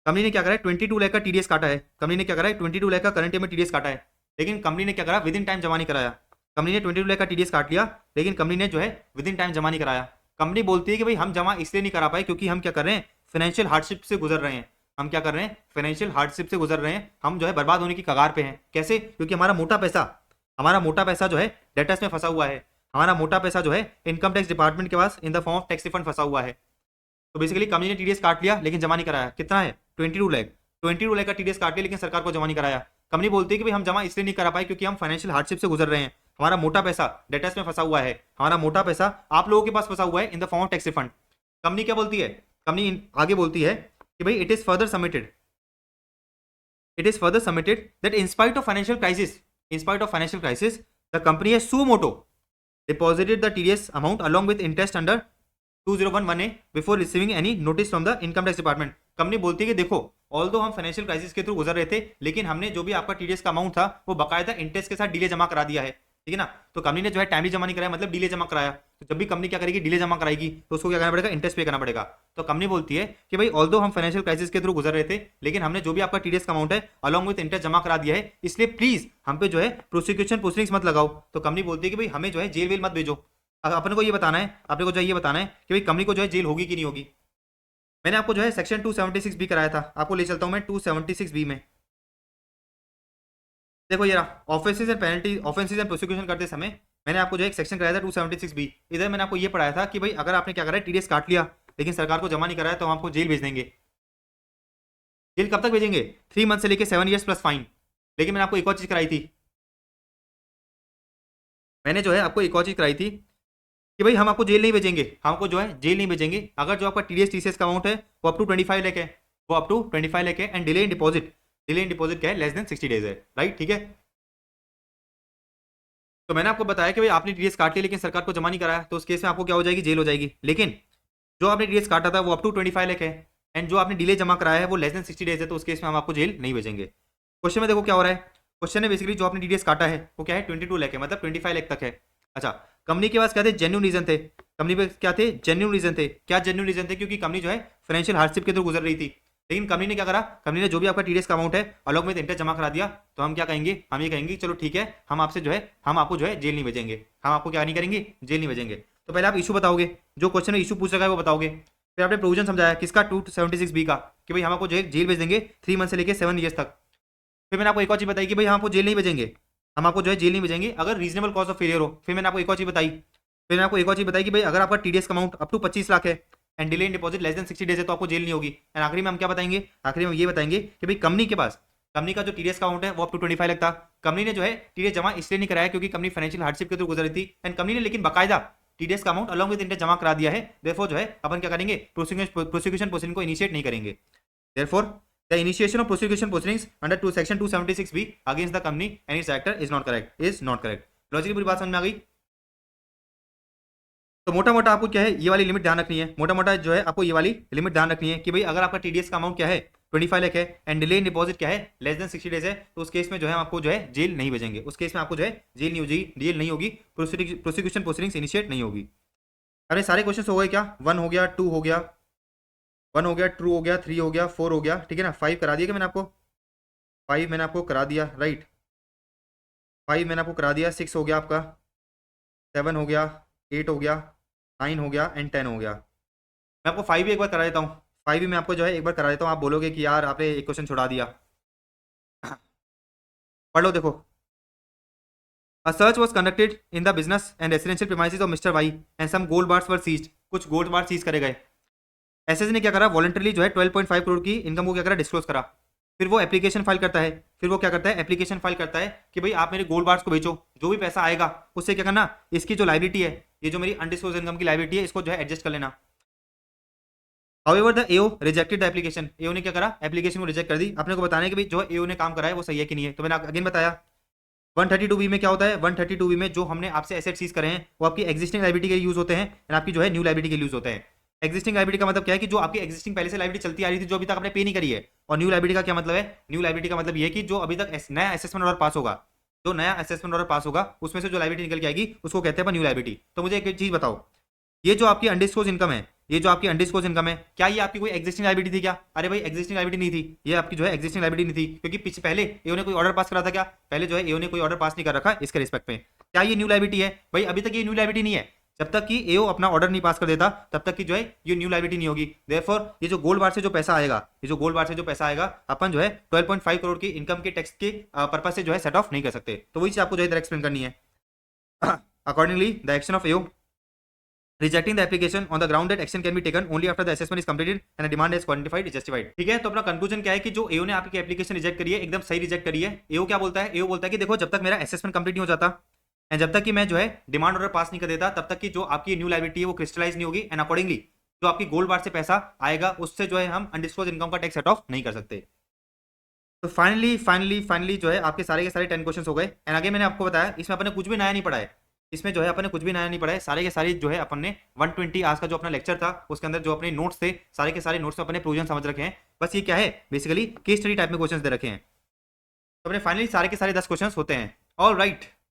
कंपनी ने क्या करा है 22 लाख का टीडीएस काटा है, कंपनी ने क्या करा है 22 लाख का करंट ईयर में टीडीएस काटा है, लेकिन कंपनी ने क्या करा विद इन टाइम जमा नहीं कराया। कंपनी ने 22 लाख का टीडीएस काट लिया लेकिन कंपनी ने जो है विद इन टाइम जमा नहीं कराया। कंपनी बोलती है कि भाई हम जमा इसलिए नहीं करा पाए क्योंकि हम क्या कर रहे हैं, फाइनेंशियल हार्डशिप से गुजर रहे हैं। हम क्या कर रहे हैं, फाइनेंशियल हार्डशिप से गुजर रहे हैं, हम जो है बर्बाद होने की कगार पे हैं। कैसे, क्योंकि हमारा मोटा पैसा जो है डेटर्स में फंसा हुआ है, हमारा मोटा पैसा जो है इनकम टैक्स डिपार्टमेंट के पास in the form of tax refund फंसा हुआ है। तो बेसिकली कंपनी ने टीडीएस काट लिया लेकिन जमा नहीं कराया। कितना है 22 लाख का टीडीएस काट लिया लेकिन सरकार को जमा नहीं कराया। कंपनी बोलती है कि भाई हम जमा इसलिए नहीं करा पाए क्योंकि हम फाइनेंशियल हार्डशिप से गुजर रहे हैं, हमारा मोटा पैसा डेटर्स में फंसा हुआ है, हमारा मोटा पैसा आप लोगों के पास फंसा हुआ है इन the form of tax refund. Company क्या बोलती है, कंपनी आगे बोलती है कि भाई it is further submitted that in spite of financial crisis the company है suo motu deposited the TDS amount along with interest under 2011A before receiving any notice from the income tax department। Company बोलती है कि देखो ऑल्दो हम फाइनेंशियल क्राइसिस के थ्रू गुजर रहे थे लेकिन हमने जो भी आपका टीडीएस का अमाउंट था वो बकायदा इंटरेस्ट के साथ डिले जमा करा दिया है, ठीक है ना। तो कंपनी ने जो है टाइमली जमा नहीं कराया मतलब डिले जमा कराया। तो जब भी कंपनी क्या करेगी, डिले जमा कराएगी तो उसको क्या करना पड़ेगा, इंटरेस्ट पे करना पड़ेगा। तो कंपनी बोलती है कि भाई ऑल्दो हम फाइनेंशियल क्राइसिस के थ्रू गुजर रहे थे लेकिन हमने जो भी आपका टीडीएस का अमाउंट है अलॉन्ग विद इंटरेस्ट जमा करा दिया है, इसलिए प्लीज हम पे जो है प्रोसिक्यूशन प्रोसीडिंग्स मत लगाओ। तो कंपनी बोलती है कि भाई हमें जो है जेल वेल मत भेजो, अपने को ये बताना है, अपने को जो ये बताना है कि भाई कंपनी को जो है जेल होगी कि नहीं होगी। मैंने आपको जो है सेक्शन 276 कराया था, आपको ले चलता हूं मैं 276 में। देखो ये offences and penalty, offences and prosecution करते समय मैंने आपको जो एक सेक्शन कराया था 276 इधर मैंने आपको ये पढ़ाया था कि भाई अगर आपने क्या करा है टीडीएस काट लिया लेकिन सरकार को जमा नहीं कराया तो हम आपको जेल भेज देंगे। जेल कब तक भेजेंगे, 3 मंथ से लेकर 7 ईयर्स प्लस फाइन। लेकिन मैंने आपको एक और चीज कराई थी, मैंने जो है आपको एक और चीज कराई थी कि भाई हम आपको जेल नहीं भेजेंगे, हमको जो है जेल नहीं भेजेंगे अगर जो आपका टीडीएस टीसीएस का अमाउंट है वो अप टू 25 लाख है, वो अप टू 25 लाख है, एंड डिले इन डिपॉजिट क्या है, लेस देन 60 डेज है, राइट, ठीक है। तो मैंने आपको बताया कि भाई आपने टीडीएस काट लिया लेकिन सरकार को जमा नहीं कराया तो उस केस में आपको क्या हो जाएगी, जेल हो जाएगी। लेकिन जो आपने टीडीएस काटा था वो अप टू 25 लाख है एंड जो आपने डिले जमा कराया है वो लेस देन 60 डेज है, तो उस केस में हम आपको जेल नहीं भेजेंगे। क्वेश्चन में देखो क्या हो रहा है, क्वेश्चन में बेसिकली जो आपने टीडीएस काटा है वो क्या है 22 लाख है, मतलब 25 लाख तक है। अच्छा, कंपनी के पास क्या थे, जेन्युइन रीजन थे, कंपनी पे क्या थे, जेन्युइन रीजन थे। क्या जेन्युइन रीजन थे, क्योंकि कंपनी जो है फाइनेंशियल हार्डशिप के थ्रू गुजर रही थी। लेकिन कंपनी ने क्या करा, कंपनी ने जो भी आपका टीडीएस का अमाउंट है अलॉन्ग विद इंटरेस्ट जमा करा दिया। तो हम क्या कहेंगे, हम ये कहेंगे चलो ठीक है, हम आपसे जो है हम आपको जो है जेल नहीं भेजेंगे, हम आपको क्या नहीं करेंगे, जेल नहीं भेजेंगे। तो पहले आप इशू बताओगे, जो क्वेश्चन में इशू पूछ रखा है वो बताओगे। फिर आपने प्रोविजन समझाया किसका, 276B का, कि भाई हम आपको जेल भेज देंगे 3 मंथ से लेकर 7 ईयर्स तक। फिर मैंने आपको एक और चीज बताई कि भाई हम आपको जेल नहीं भेजेंगे, हम आपको जो है जेल नहीं भेजेंगे अगर रीजनेबल कॉज ऑफ फेलियर हो। फिर मैंने आपको एक और चीज बताई, कि भाई अगर आपका टीडीएस का अमाउंट अप टू 25 लाख है and delay in deposit less than 60 days है तो आपको जेल नहीं होगी। एंड आखिरी में हम क्या बताएंगे, आखिरी में ये बताएंगे कि भाई कंपनी का जो टीडीएस का अमाउंट है वो अप टू 25 लाख था। कंपनी ने जो है टीडीएस जमा इसलिए नहीं कराया क्योंकि कंपनी फाइनेंशियल हार्डशिप के थ्रू गुजर रही थी, एंड कंपनी ने लेकिन बाकायदा टीडीएस का अमाउंट अलॉन्ग विद इंटरेस्ट जमा करा दिया है। देयरफॉर जो है अपन क्या करेंगे, प्रोसिक्यूशन प्रोसीडिंग को इनिशिएट नहीं करेंगे। Therefore the initiation of prosecution proceedings under section 276B against the company and its actor is not correct, logically पूरी बात समझ में आ गई। तो मोटा मोटा आपको क्या है ये वाली लिमिट ध्यान रखनी है, मोटा मोटा जो है आपको ये वाली लिमिट ध्यान रखनी है कि भाई अगर आपका टीडीएस का अमाउंट क्या है 25 लाख है एंड डिले इन डिपॉजिट क्या है लेस देन 60 डेज है, तो उस केस में जो है आपको जो है जेल नहीं भेजेंगे, उस केस में आपको जो है जेल नहीं होगी, प्रोसिक्यूशन प्रोसीडिंग्स इनिशिएट नहीं होगी। अरे सारे क्वेश्चन हो गए क्या? 1 हो गया, 2 हो गया, 1 हो गया, 2 हो गया, 3 हो गया, 4 हो गया, ठीक है ना। 5 करा दिया क्या मैंने आपको? 5 मैंने आपको करा दिया, राइट। 5 मैंने आपको करा दिया, 6 हो गया आपका, 7 हो गया, 8 हो गया, 9 हो गया एंड 10 हो गया। मैं आपको 5 भी एक बार करा देता हूँ, 5 भी मैं आपको जो है एक बार करा देता हूँ। आप बोलोगे कि यार आपने एक क्वेश्चन छुड़ा दिया। पढ़ लो, देखो। A search was conducted in the business and residential premises of Mr. Y and some gold bars were seized. कुछ गोल्ड बार सीज करे गए। एसएस ने क्या करा, वॉलंटरली जो है 12.5 करोड़ की इनकम को क्या करा, डिस्क्लोज करा। फिर वो एप्लीकेशन फाइल करता है, फिर वो क्या करता है, एप्लीकेशन फाइल करता है कि भाई आप मेरे गोल्ड बार्स को बेचो, जो भी पैसा आएगा उससे क्या करना, इसकी जो लाइबिलिटी है, ये जो मेरी अनडिस्क्लोज इनकम की लाइबिलिटी है, इसको जो है एडजस्ट कर लेना। However the AO rejected the application, AO ने क्या करा, एप्लीकेशन को रिजेक्ट कर दी। अपने को बताना है कि भाई जो एओ ने काम करा है वो सही है कि नहीं है। तो मैंने अगेन बताया 132 में क्या होता है, 132 में जो हमने आपसे एसेट सीज करे हैं वो आपकी एग्जिस्टिंग लाइबिलिटी के लिए यूज होते हैं एंड आपकी जो है न्यू लाइबिलिटी के लिए यूज होते हैं। एग्जिस्टिंग लाइबिलिटी का मतलब क्या है कि जो आपकी एग्जिस्टिंग पहले से लाइबिलिटी चलती आ रही थी, जो अभी तक आपने पे नहीं करी है। और न्यू लाइबिलिटी का क्या मतलब है, न्यू लाइबिलिटी का मतलब ये है कि जो अभी तक नया असेसमेंट ऑर्डर पास होगा, जो नया असेसमेंट ऑर्डर पास होगा उसमें से जो लाइबिलिटी निकल के आएगी उसको कहते हैं न्यू लाइबिलिटी। तो मुझे एक चीज बताओ, ये जो आपकी अनडिस्क्लोज इनकम है, ये जो आपकी अनडिस्क्लोज इनकम है, क्या ये आपकी कोई एग्जिस्टिंग लाइबिलिटी थी क्या? अरे भाई एग्जिस्टिंग लाइबिलिटी नहीं थी, ये आपकी जो है एग्जिस्टिंग लाइबिलिटी नहीं थी, क्योंकि पीछे पहले एओ ने कोई ऑर्डर पास करा था क्या? पहले जो है एओ ने कोई ऑर्डर पास नहीं कर रखा इसके रिस्पेक्ट में। क्या ये न्यू लाइबिलिटी है? भाई अभी तक ये न्यू लाइबिलिटी नहीं है। जब तक कि एओ अपना ऑर्डर नहीं पास कर देता तब तक की जो है ये न्यू लाइबिलिटी नहीं होगी। देयरफॉर ये जो गोल्ड बार से जो पैसा आएगा, ये जो गोल्ड बार से जो पैसा आएगा, अपन जो है 12.5 करोड़ की इनकम के टैक्स के पर्पज से जो है सेट ऑफ नहीं कर सकते। तो वही चीज आपको जो है एक्सप्लेन करनी है। Accordingly the action of AO rejecting the application on the ground that action can be taken only after the assessment is completed and a demand is quantified is justified। ठीक है, तो अपना कंक्लूजन क्या है कि जो एओ ने आपकी एप्लीकेशन रिजेक्ट करी है एकदम सही रिजेक्ट करी है। एओ क्या बोलता है, एओ बोलता है कि देखो जब तक मेरा असेसमेंट कंप्लीट नहीं हो जाता एंड जब तक कि मैं जो है डिमांड ऑर्डर पास नहीं कर देता तब तक की जो आपकी न्यू लाइबिलिटी है वो क्रिस्टलाइज नहीं होगी एंड अकॉर्डिंगली जो आपकी गोल्ड बार से पैसा आएगा उससे जो है हम अनडिस्क्लोज इनकम का टैक्स सेट ऑफ नहीं कर सकते। तो फाइनली जो है आपके सारे के सारे 10 क्वेश्चन हो गए एंड आगे मैंने आपको बताया इसमें अपने कुछ भी नया नहीं पढ़ा है, इसमें जो है अपने कुछ भी नया नहीं पढ़ा है। सारे के सारे जो है अपन ने 120 आज का जो अपना लेक्चर था उसके अंदर जो अपने नोट्स थे, सारे के सारे नोट्स में अपने प्रोविजन समझ रखे हैं। बस ये क्या है, बेसिकली केस स्टडी टाइप में क्वेश्चंस दे रखे हैं। तो अपने फाइनली सारे के सारे 10 क्वेश्चंस होते हैं। All right,